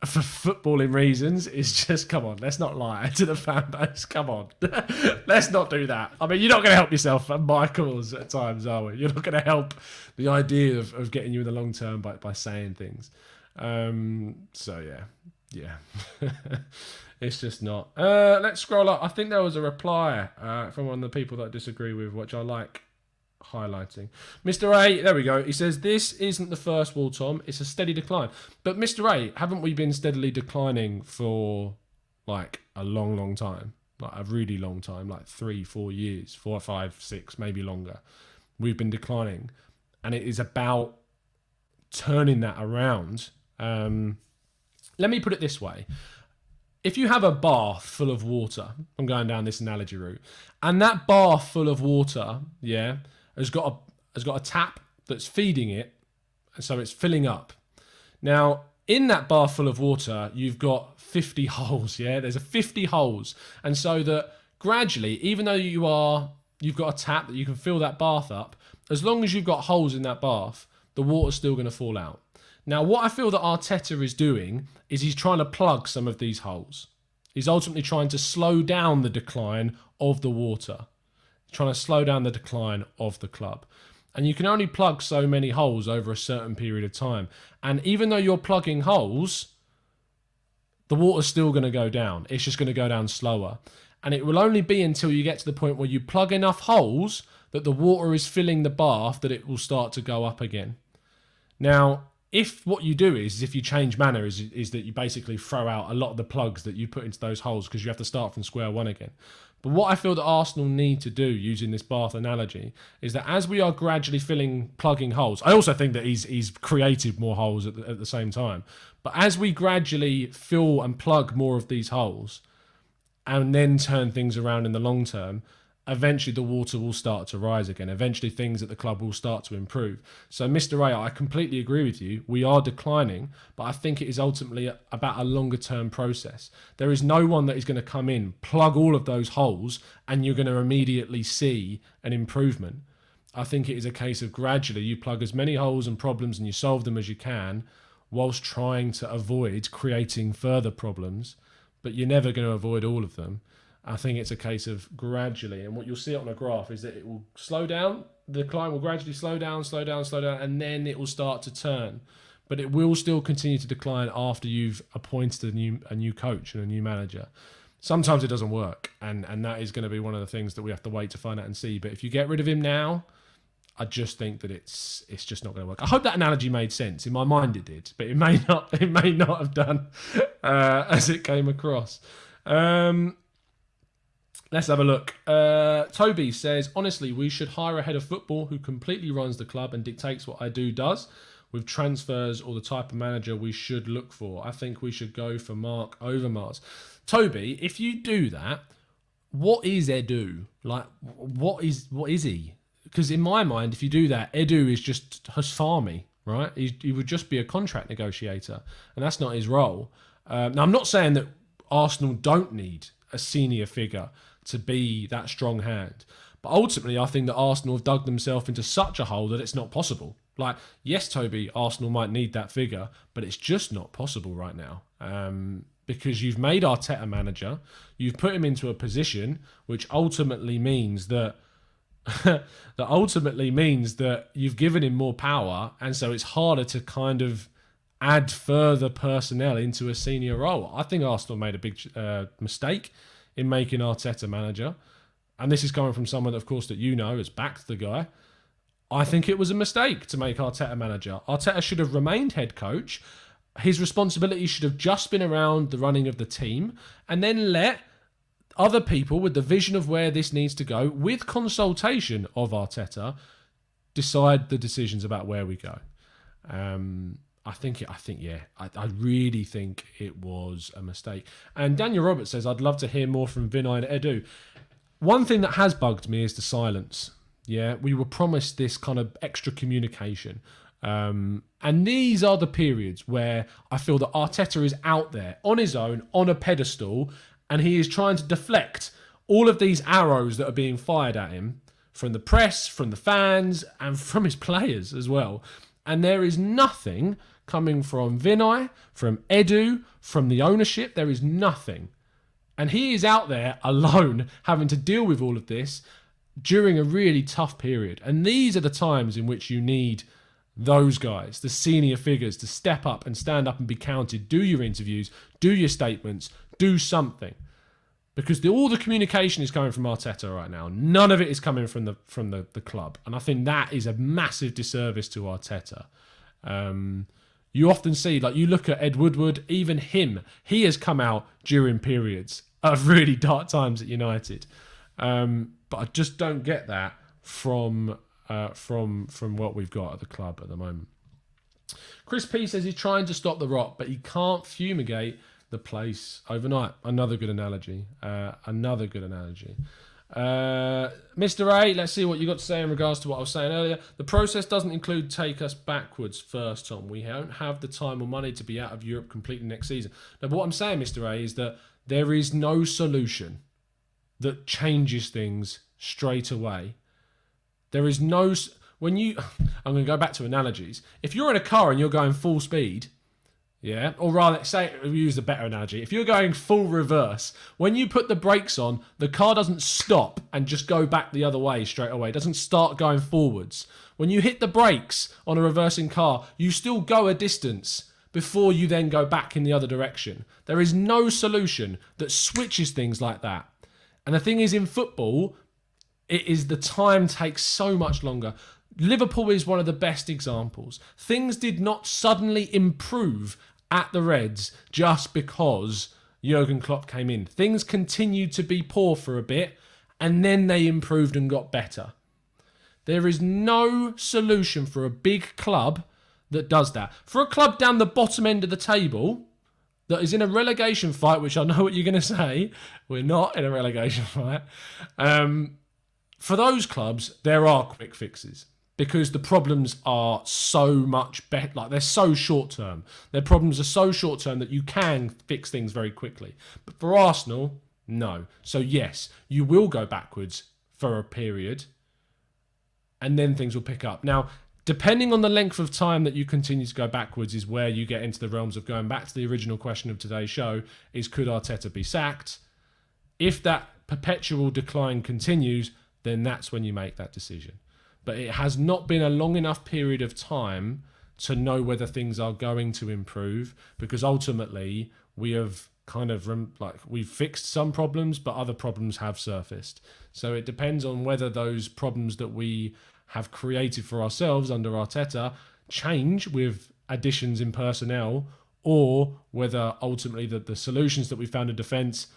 for footballing reasons is just, come on, let's not lie to the fan base. Come on. Let's not do that. I mean, you're not going to help yourself at Michael's at times, are we? You're not going to help the idea of getting you in the long term by saying things. So, yeah. It's just not. Let's scroll up. I think there was a reply from one of the people that I disagree with, which I like highlighting. Mr. A, there we go. He says, this isn't the first wall, Tom. It's a steady decline. But Mr. A, haven't we been steadily declining for like a long, long time? Like a really long time, like 3-4 years, 4, 5, 6, maybe longer. We've been declining. And it is about turning that around. Let me put it this way. If you have a bath full of water, I'm going down this analogy route, and that bath full of water, has got a tap that's feeding it, so it's filling up. Now, in that bath full of water, you've got 50 holes, There's 50 holes. And so that gradually, even though you've got a tap that you can fill that bath up, as long as you've got holes in that bath, the water's still going to fall out. Now, what I feel that Arteta is doing is he's trying to plug some of these holes. He's ultimately trying to slow down the decline of the water. Trying to slow down the decline of the club. And you can only plug so many holes over a certain period of time. And even though you're plugging holes, the water's still going to go down. It's just going to go down slower. And it will only be until you get to the point where you plug enough holes that the water is filling the bath that it will start to go up again. Now, if what you do is if you change manner, is that you basically throw out a lot of the plugs that you put into those holes because you have to start from square one again. But what I feel that Arsenal need to do, using this bath analogy, is that as we are gradually plugging holes, I also think that he's created more holes at the same time. But as we gradually fill and plug more of these holes, and then turn things around in the long term, eventually the water will start to rise again. Eventually things at the club will start to improve. So Mr. A, I completely agree with you. We are declining, but I think it is ultimately about a longer term process. There is no one that is going to come in, plug all of those holes, and you're going to immediately see an improvement. I think it is a case of gradually you plug as many holes and problems and you solve them as you can, whilst trying to avoid creating further problems, but you're never going to avoid all of them. I think it's a case of gradually, and what you'll see on a graph is that it will slow down, the decline will gradually slow down, and then it will start to turn. But it will still continue to decline after you've appointed a new coach and a new manager. Sometimes it doesn't work, and that is going to be one of the things that we have to wait to find out and see. But if you get rid of him now, I just think that it's just not going to work. I hope that analogy made sense. In my mind it did, but it may not have done as it came across. Let's have a look. Toby says, honestly, we should hire a head of football who completely runs the club and dictates what I does with transfers or the type of manager we should look for. I think we should go for Mark over Mars. Toby, if you do that, what is Edu? Like, what is he? Because in my mind, if you do that, Edu is just Husfami, right? He would just be a contract negotiator, and that's not his role. Now, I'm not saying that Arsenal don't need a senior figure to be that strong hand. But ultimately, I think that Arsenal have dug themselves into such a hole that it's not possible. Like, yes, Toby, Arsenal might need that figure, but it's just not possible right now. Because you've made Arteta manager, you've put him into a position which ultimately means that that ultimately means that you've given him more power, and so it's harder to kind of add further personnel into a senior role. I think Arsenal made a big mistake in making Arteta manager, and this is coming from someone, of course, that has backed the guy. I think it was a mistake to make Arteta manager. Arteta should have remained head coach. His responsibility should have just been around the running of the team, and then let other people with the vision of where this needs to go, with consultation of Arteta, decide the decisions about where we go. I really think it was a mistake. And Daniel Roberts says, I'd love to hear more from Vinnie and Edu. One thing that has bugged me is the silence. Yeah, we were promised this kind of extra communication. And these are the periods where I feel that Arteta is out there on his own, on a pedestal, and he is trying to deflect all of these arrows that are being fired at him from the press, from the fans, and from his players as well. And there is nothing coming from Vinnie, from Edu, from the ownership. There is nothing. And he is out there alone having to deal with all of this during a really tough period. And these are the times in which you need those guys, the senior figures, to step up and stand up and be counted, do your interviews, do your statements, do something. Because all the communication is coming from Arteta right now. None of it is coming from the club. And I think that is a massive disservice to Arteta. You often see, like, you look at Ed Woodward, even him, he has come out during periods of really dark times at United. But I just don't get that from what we've got at the club at the moment. Chris P says he's trying to stop the rot, but he can't fumigate the place overnight. Another good analogy. Mr. A, let's see what you got to say in regards to what I was saying earlier. The process doesn't include take us backwards first, Tom. We don't have the time or money to be out of Europe completely next season. Now, but what I'm saying, Mr. A, is that there is no solution that changes things straight away. There is no... I'm going to go back to analogies. If you're in a car and you're going full speed... Yeah, or rather, say, we use a better analogy. If you're going full reverse, when you put the brakes on, the car doesn't stop and just go back the other way straight away. It doesn't start going forwards. When you hit the brakes on a reversing car, you still go a distance before you then go back in the other direction. There is no solution that switches things like that. And the thing is, in football, the time takes so much longer. Liverpool is one of the best examples. Things did not suddenly improve at the Reds just because Jurgen Klopp came in. Things continued to be poor for a bit, and then they improved and got better. There is no solution for a big club that does that. For a club down the bottom end of the table that is in a relegation fight, which I know what you're going to say, we're not in a relegation fight. For those clubs, there are quick fixes. Because the problems are so much better, like they're so short term. Their problems are so short term that you can fix things very quickly. But for Arsenal, no. So yes, you will go backwards for a period and then things will pick up. Now, depending on the length of time that you continue to go backwards is where you get into the realms of going back to the original question of today's show, is could Arteta be sacked? If that perpetual decline continues, then that's when you make that decision. But it has not been a long enough period of time to know whether things are going to improve, because ultimately we have we've fixed some problems, but other problems have surfaced. So it depends on whether those problems that we have created for ourselves under Arteta change with additions in personnel, or whether ultimately the solutions that we found in defence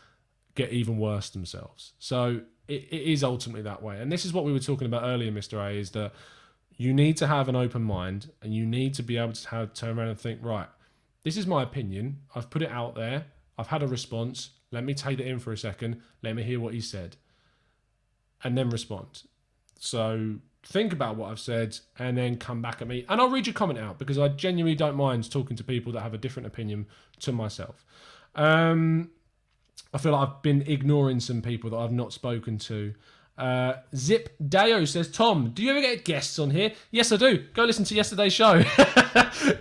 get even worse themselves. So it is ultimately that way. And this is what we were talking about earlier, Mr. A, is that you need to have an open mind and you need to be able to turn around and think, right, this is my opinion. I've put it out there. I've had a response. Let me take it in for a second. Let me hear what he said. And then respond. So think about what I've said and then come back at me. And I'll read your comment out because I genuinely don't mind talking to people that have a different opinion to myself. I feel like I've been ignoring some people that I've not spoken to. Zip Deo says, Tom, do you ever get guests on here? Yes, I do. Go listen to yesterday's show.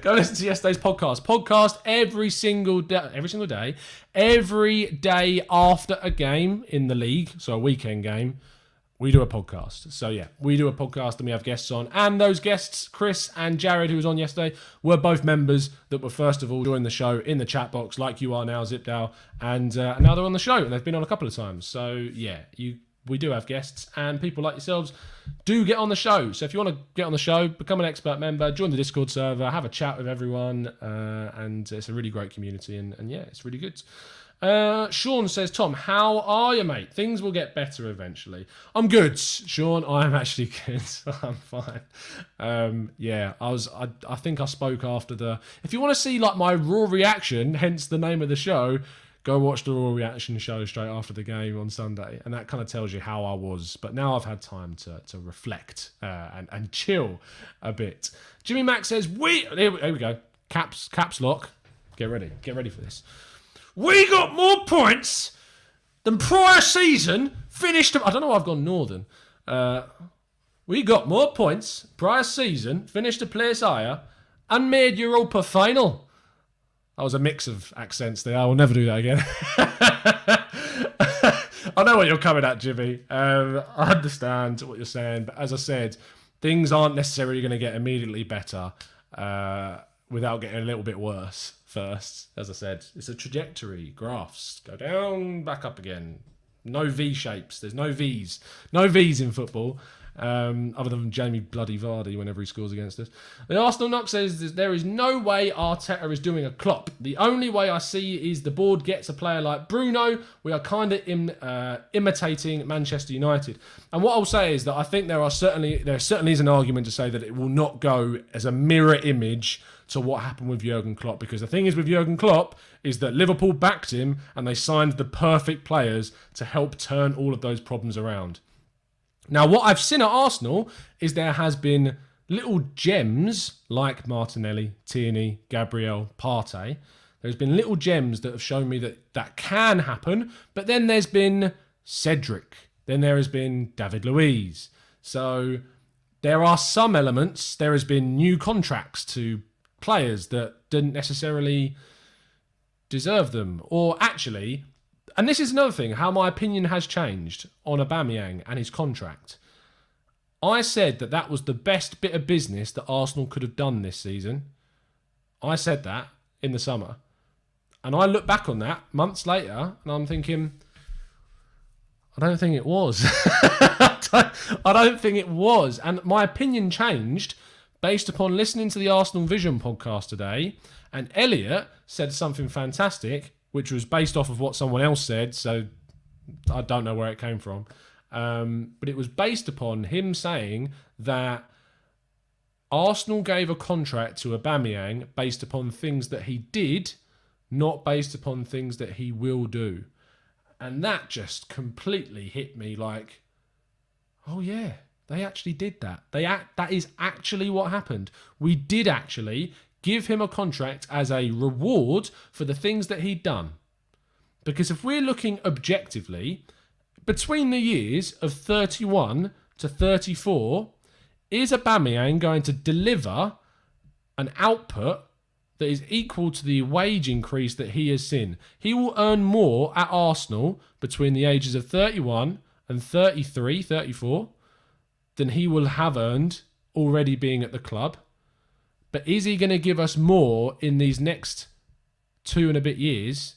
Go listen to yesterday's podcast. Every single day after a game in the league, so a weekend game, we do a podcast. So yeah, we do a podcast and we have guests on. And those guests, Chris and Jared, who was on yesterday, were both members that were first of all joined the show in the chat box, like you are now, Zipdow. And now they're on the show, and they've been on a couple of times. So yeah, we do have guests, and people like yourselves do get on the show. So if you want to get on the show, become an expert member, join the Discord server, have a chat with everyone, and it's a really great community, and yeah, it's really good. Sean says, Tom, how are you, mate? Things will get better eventually. I'm good, Sean. I'm actually good. I'm fine. Yeah, I think I spoke after the... If you want to see like my raw reaction, hence the name of the show, go watch the raw reaction show straight after the game on Sunday, and that kind of tells you how I was. But now I've had time to reflect and chill a bit. Jimmy Mack says, here we go. Caps lock. Get ready for this. We got more points than prior season. Finished... I don't know why I've gone northern. We got more points prior season, finished a place higher, and made Europa final. That was a mix of accents there. I will never do that again. I know what you're coming at, Jimmy. I understand what you're saying. But as I said, things aren't necessarily going to get immediately better without getting a little bit worse first. As I said, it's a trajectory. Graphs go down, back up again. No V shapes. There's no Vs. No Vs in football. Other than Jamie bloody Vardy whenever he scores against us. The Arsenal Knock says there is no way Arteta is doing a Klopp. The only way I see is the board gets a player like Bruno. We are kind of imitating Manchester United. And what I'll say is that I think there certainly is an argument to say that it will not go as a mirror image to what happened with Jurgen Klopp, because the thing is with Jurgen Klopp is that Liverpool backed him and they signed the perfect players to help turn all of those problems around. Now, what I've seen at Arsenal is there has been little gems like Martinelli, Tierney, Gabriel, Partey. There's been little gems that have shown me that can happen, but then there's been Cedric. Then there has been David Luiz. So there are some elements. There has been new contracts to players that didn't necessarily deserve them. Or actually, and this is another thing, how my opinion has changed on Aubameyang and his contract. I said that was the best bit of business that Arsenal could have done this season. I said that in the summer. And I look back on that months later and I'm thinking, I don't think it was. I don't think it was. And my opinion changed based upon listening to the Arsenal Vision podcast today. And Elliot said something fantastic, which was based off of what someone else said. So I don't know where it came from. But it was based upon him saying that Arsenal gave a contract to Aubameyang based upon things that he did, not based upon things that he will do. And that just completely hit me like, oh yeah, they actually did that. That is actually what happened. We did actually give him a contract as a reward for the things that he'd done. Because if we're looking objectively, between the years of 31 to 34, is Aubameyang going to deliver an output that is equal to the wage increase that he has seen? He will earn more at Arsenal between the ages of 31 and 33, 34 than he will have earned already being at the club. But is he going to give us more in these next 2 and a bit years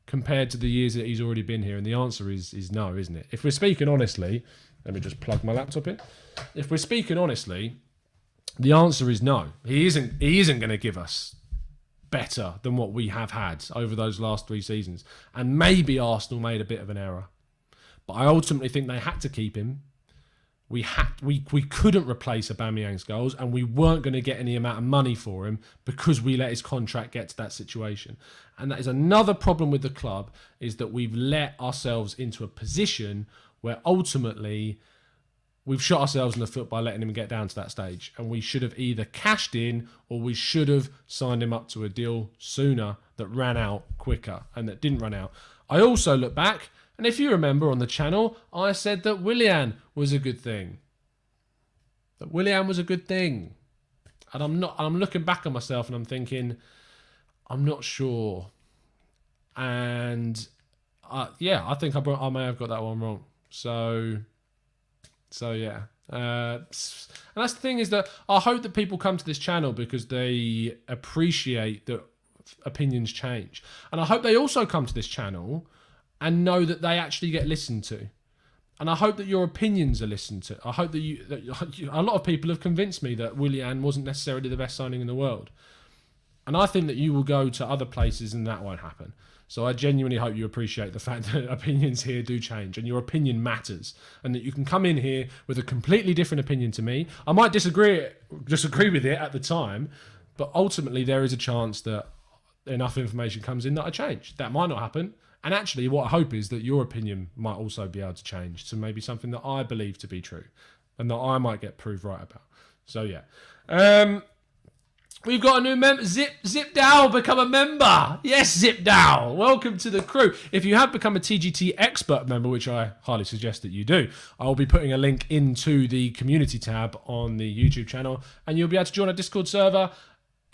compared to the years that he's already been here? And the answer is no, isn't it? If we're speaking honestly, let me just plug my laptop in. If we're speaking honestly, the answer is no. He isn't going to give us better than what we have had over those last 3 seasons. And maybe Arsenal made a bit of an error. But I ultimately think they had to keep him. We couldn't replace Aubameyang's goals, and we weren't going to get any amount of money for him because we let his contract get to that situation. And that is another problem with the club, is that we've let ourselves into a position where ultimately we've shot ourselves in the foot by letting him get down to that stage. And we should have either cashed in or we should have signed him up to a deal sooner that ran out quicker and that didn't run out. I also look back, and if you remember on the channel, I said that Willian was a good thing. That Willian was a good thing. And I'm looking back on myself and I'm thinking, I'm not sure. And I think I may have got that one wrong. So So yeah. And that's the thing, is that I hope that people come to this channel because they appreciate that opinions change. And I hope they also come to this channel and know that they actually get listened to. And I hope that your opinions are listened to. I hope that a lot of people have convinced me that Willian wasn't necessarily the best signing in the world. And I think that you will go to other places and that won't happen. So I genuinely hope you appreciate the fact that opinions here do change and your opinion matters, and that you can come in here with a completely different opinion to me. I might disagree with it at the time, but ultimately there is a chance that enough information comes in that I change. That might not happen. And actually what I hope is that your opinion might also be able to change to maybe something that I believe to be true and that I might get proved right about. So yeah. We've got a new member. Zip Dow, become a member. Yes, Zip Dow. Welcome to the crew. If you have become a TGT expert member, which I highly suggest that you do, I'll be putting a link into the community tab on the YouTube channel, and you'll be able to join a Discord server.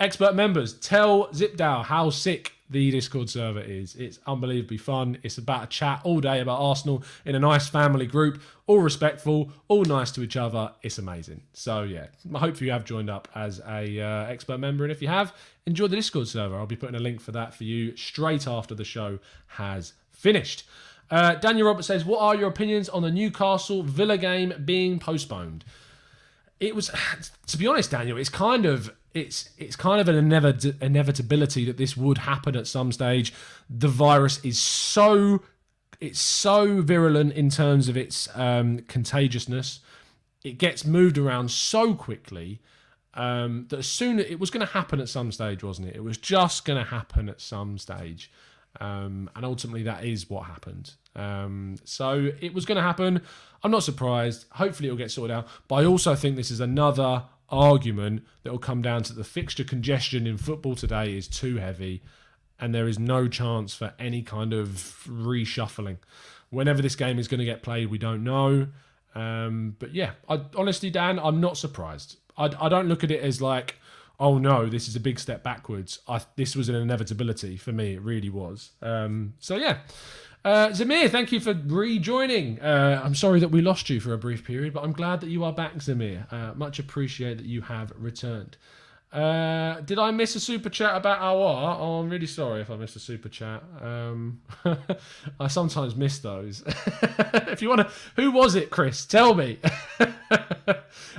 Expert members, tell Zip Dow how sick the Discord server is. It's unbelievably fun. It's about a chat all day about Arsenal in a nice family group, all respectful, all nice to each other. It's amazing. So yeah, I hope you have joined up as a expert member, and if you have, enjoy the Discord server. I'll be putting a link for that for you straight after the show has finished. Daniel Roberts says, what are your opinions on the Newcastle Villa game being postponed? It was, to be honest, Daniel, it's kind of an inevitability that this would happen at some stage. The virus is so virulent in terms of its contagiousness. It gets moved around so quickly that as soon as it was going to happen at some stage, wasn't it? It was just going to happen at some stage. And ultimately that is what happened. So it was going to happen. I'm not surprised. Hopefully it'll get sorted out. But I also think this is another argument that will come down to the fixture congestion in football today is too heavy, and there is no chance for any kind of reshuffling. Whenever this game is going to get played, we don't know. But yeah, honestly, Dan, I'm not surprised. I don't look at it as like, oh no, this is a big step backwards. This was an inevitability for me. It really was. So yeah. Zamir, thank you for rejoining. I'm sorry that we lost you for a brief period, but I'm glad that you are back, Zamir. Much appreciate that you have returned. Did I miss a super chat about Awar? Oh, I'm really sorry if I missed a super chat. I sometimes miss those. If you want to, who was it, Chris? Tell me.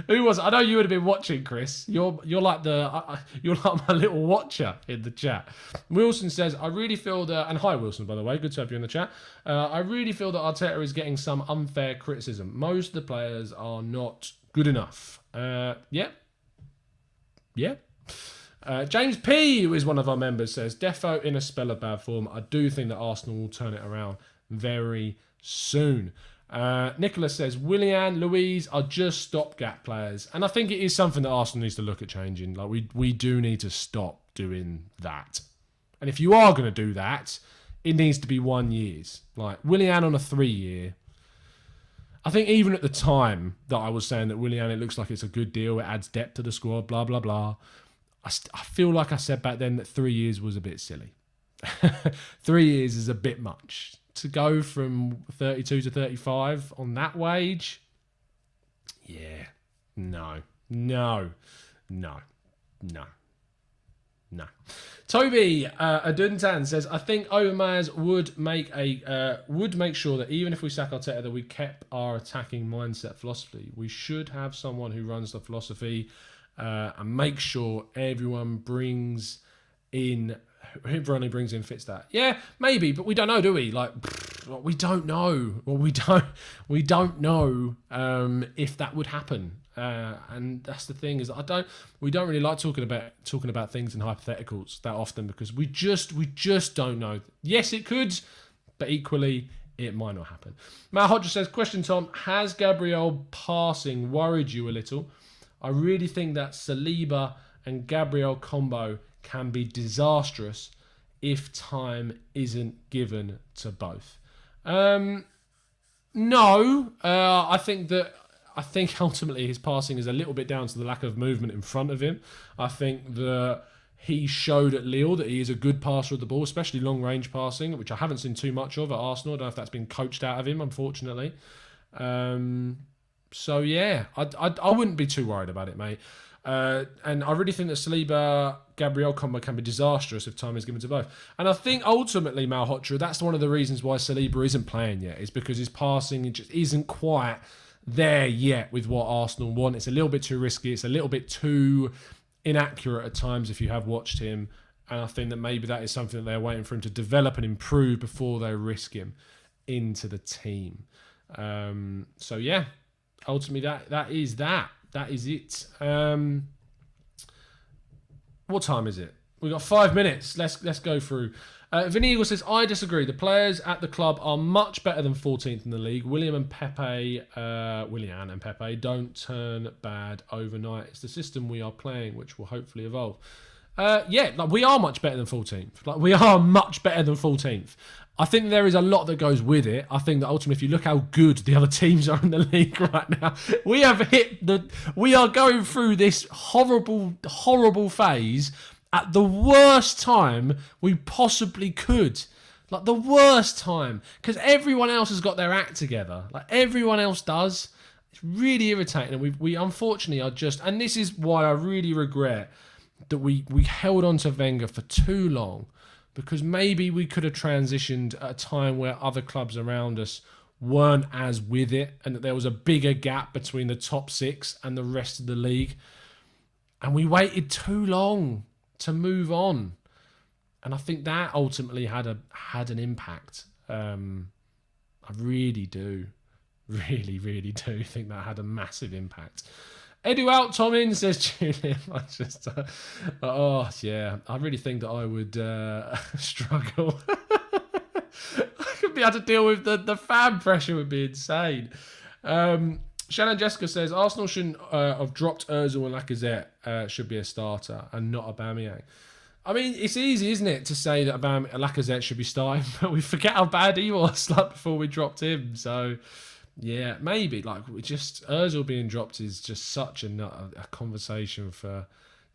Who was it? I know you would have been watching, Chris. You're like you're like my little watcher in the chat. Wilson says, I really feel that, and hi Wilson, by the way, good to have you in the chat. I really feel that Arteta is getting some unfair criticism. Most of the players are not good enough. Yeah. James P, who is one of our members, says, defo in a spell of bad form. I do think that Arsenal will turn it around very soon. Nicholas says, Willian, Louise are just stopgap players. And I think it is something that Arsenal needs to look at changing. Like we do need to stop doing that. And if you are going to do that, it needs to be 1 year. Like Willian on a 3-year. I think even at the time that I was saying that Willian, it looks like it's a good deal. It adds depth to the squad, blah, blah, blah. I feel like I said back then that 3 years was a bit silly. 3 years is a bit much. To go from 32 to 35 on that wage, yeah, no. Toby Duncan says, I think Overmars would make sure that even if we sack Arteta, that we kept our attacking mindset philosophy. We should have someone who runs the philosophy and make sure everyone brings in fits that. Yeah, maybe, but we don't know, do we? Like, we don't know. Well, we don't know if that would happen. And that's the thing, is that we don't really like talking about things in hypotheticals that often, because we just don't know. Yes, it could, but equally it might not happen. Malhotra says, question Tom, has Gabriel passing worried you a little? I really think that Saliba and Gabriel combo can be disastrous if time isn't given to both. No, I think ultimately his passing is a little bit down to the lack of movement in front of him. I think that he showed at Lille that he is a good passer of the ball, especially long-range passing, which I haven't seen too much of at Arsenal. I don't know if that's been coached out of him, unfortunately. So yeah, I wouldn't be too worried about it, mate. And I really think that Saliba Gabriel combo can be disastrous if time is given to both. And I think ultimately, Malhotra, that's one of the reasons why Saliba isn't playing yet, is because his passing just isn't quite there yet with what Arsenal want. It's a little bit too risky. It's a little bit too inaccurate at times if you have watched him. And I think that maybe that is something that they're waiting for him to develop and improve before they risk him into the team. So yeah, ultimately that is that. That is it. What time is it? We've got 5 minutes. Let's go through. Vinnie Eagle says, I disagree. The players at the club are much better than 14th in the league. Willian and Pepe don't turn bad overnight. It's the system we are playing, which will hopefully evolve. We are much better than 14th. We are much better than 14th. I think there is a lot that goes with it. I think that ultimately, if you look how good the other teams are in the league right now, we are going through this horrible, horrible phase at the worst time we possibly could. Like the worst time. Because everyone else has got their act together. Like everyone else does. It's really irritating. And we unfortunately are just... And this is why I really regret that we held on to Wenger for too long, because maybe we could have transitioned at a time where other clubs around us weren't as with it, and that there was a bigger gap between the top six and the rest of the league. And we waited too long to move on. And I think that ultimately had an impact. I really do. Really, really do think that had a massive impact. Edu out, Tom in, says Julian. I just, I really think that I would struggle. I could be able to deal with the fan pressure would be insane. Shannon Jessica says Arsenal shouldn't have dropped Ozil and Lacazette. Should be a starter and not Aubameyang. I mean, it's easy, isn't it, to say that Lacazette should be starting, but we forget how bad he was before we dropped him. So. Yeah, maybe. Ozil being dropped is just such a conversation for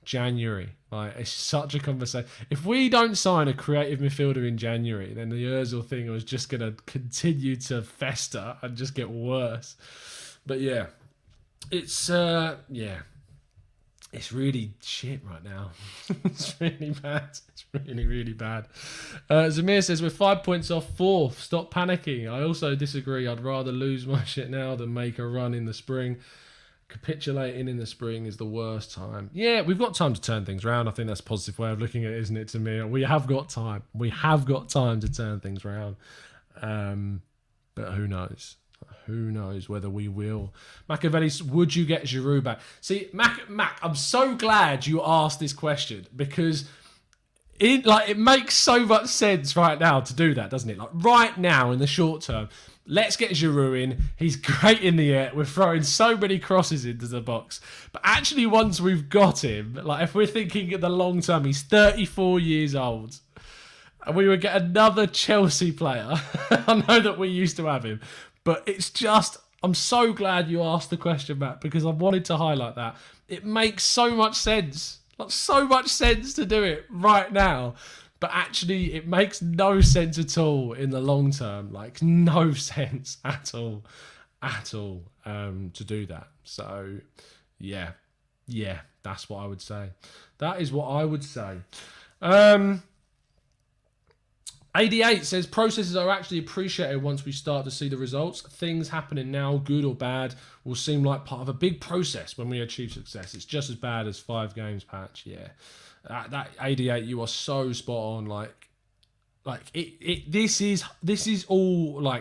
January. It's such a conversation. If we don't sign a creative midfielder in January, then the Ozil thing was just going to continue to fester and just get worse. But yeah, it's it's really shit right now. It's really bad. It's really, really bad. Zamir says, we're 5 points off fourth. Stop panicking. I also disagree. I'd rather lose my shit now than make a run in the spring. Capitulating in the spring is the worst time. Yeah, we've got time to turn things around. I think that's a positive way of looking at it, isn't it, Zamir? We have got time. We have got time to turn things around. But who knows? Who knows whether we will. Machiavelli, would you get Geru back? See, Mack, I'm so glad you asked this question, because it makes so much sense right now to do that, doesn't it? Right now, in the short term, let's get Geru in. He's great in the air. We're throwing so many crosses into the box. But actually, once we've got him, if we're thinking in the long term, he's 34 years old. And we would get another Chelsea player. I know that we used to have him. But it's just, I'm so glad you asked the question, Matt, because I wanted to highlight that. It makes so much sense. So much sense to do it right now. But actually, it makes no sense at all in the long term. No sense at all. To do that. So, yeah, that's what I would say. That is what I would say. 88 says processes are actually appreciated once we start to see the results. Things happening now, good or bad, will seem like part of a big process when we achieve success. It's just as bad as 5 games patch. Yeah, that 88, you are so spot on. This is all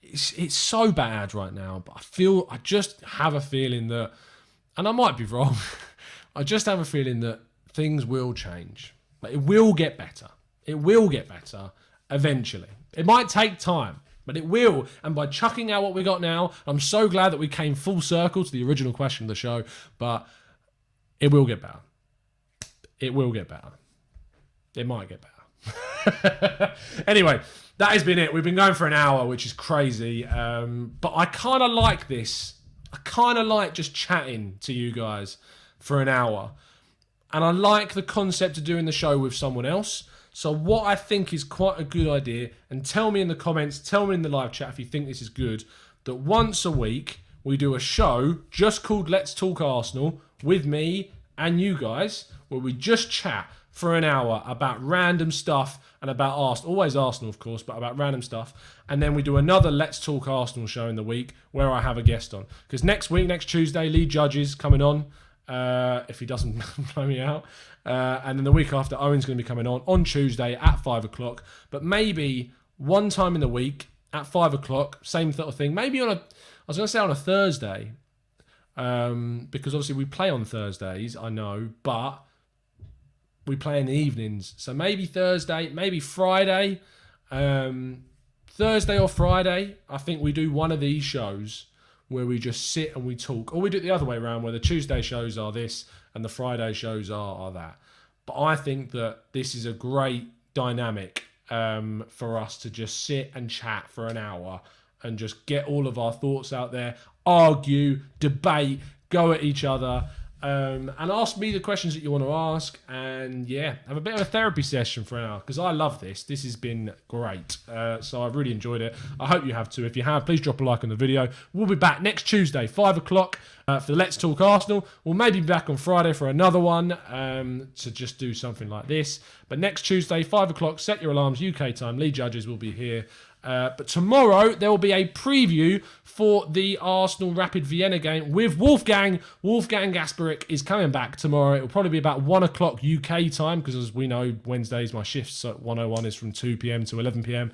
it's so bad right now. But I just have a feeling that, and I might be wrong, I just have a feeling that things will change. It will get better. It will get better eventually. It might take time, but it will. And by chucking out what we got now, I'm so glad that we came full circle to the original question of the show, but it will get better. It will get better. It might get better. Anyway, that has been it. We've been going for an hour, which is crazy. But I kind of like this. I kind of like just chatting to you guys for an hour. And I like the concept of doing the show with someone else. So what I think is quite a good idea, and tell me in the comments, tell me in the live chat if you think this is good, that once a week we do a show just called Let's Talk Arsenal with me and you guys, where we just chat for an hour about random stuff and about Arsenal. Always Arsenal, of course, but about random stuff. And then we do another Let's Talk Arsenal show in the week where I have a guest on. Because next week, next Tuesday, Lee Judge's coming on, if he doesn't blow me out. And then the week after, Owen's going to be coming on Tuesday at 5 o'clock. But maybe one time in the week at 5 o'clock, same sort of thing. Maybe on a Thursday. Because obviously we play on Thursdays, I know, but we play in the evenings. So maybe Thursday, maybe Friday. Thursday or Friday, I think we do one of these shows where we just sit and we talk. Or we do it the other way around, where the Tuesday shows are this and the Friday shows are that. But I think that this is a great dynamic for us to just sit and chat for an hour and just get all of our thoughts out there, argue, debate, go at each other, and ask me the questions that you want to ask, and yeah, have a bit of a therapy session for an hour, because I love this. This has been great, so I've really enjoyed it. I hope you have too. If you have, please drop a like on the video. We'll be back next Tuesday, 5 o'clock, for Let's Talk Arsenal. We'll maybe be back on Friday for another one, to just do something like this. But next Tuesday, 5 o'clock, set your alarms, UK time. Lee Judges will be here. But tomorrow there will be a preview for the Arsenal Rapid Vienna game with Wolfgang. Wolfgang Gasperik is coming back tomorrow. It will probably be about 1 o'clock UK time, because as we know, Wednesdays my shifts at 101 is from 2 p.m. to 11 p.m.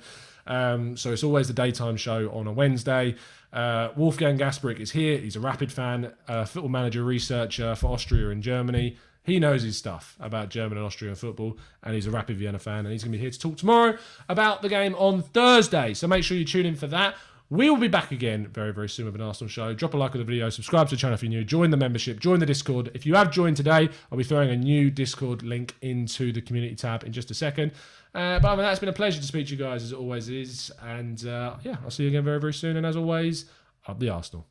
So it's always the daytime show on a Wednesday. Wolfgang Gasperik is here. He's a Rapid fan, football manager, researcher for Austria and Germany. He knows his stuff about German and Austrian football, and he's a Rapid Vienna fan, and he's going to be here to talk tomorrow about the game on Thursday. So make sure you tune in for that. We will be back again very, very soon with an Arsenal show. Drop a like on the video, subscribe to the channel if you're new, join the membership, join the Discord. If you have joined today, I'll be throwing a new Discord link into the community tab in just a second. But other than that, it's been a pleasure to speak to you guys, as it always is. And yeah, I'll see you again very, very soon. And as always, up the Arsenal.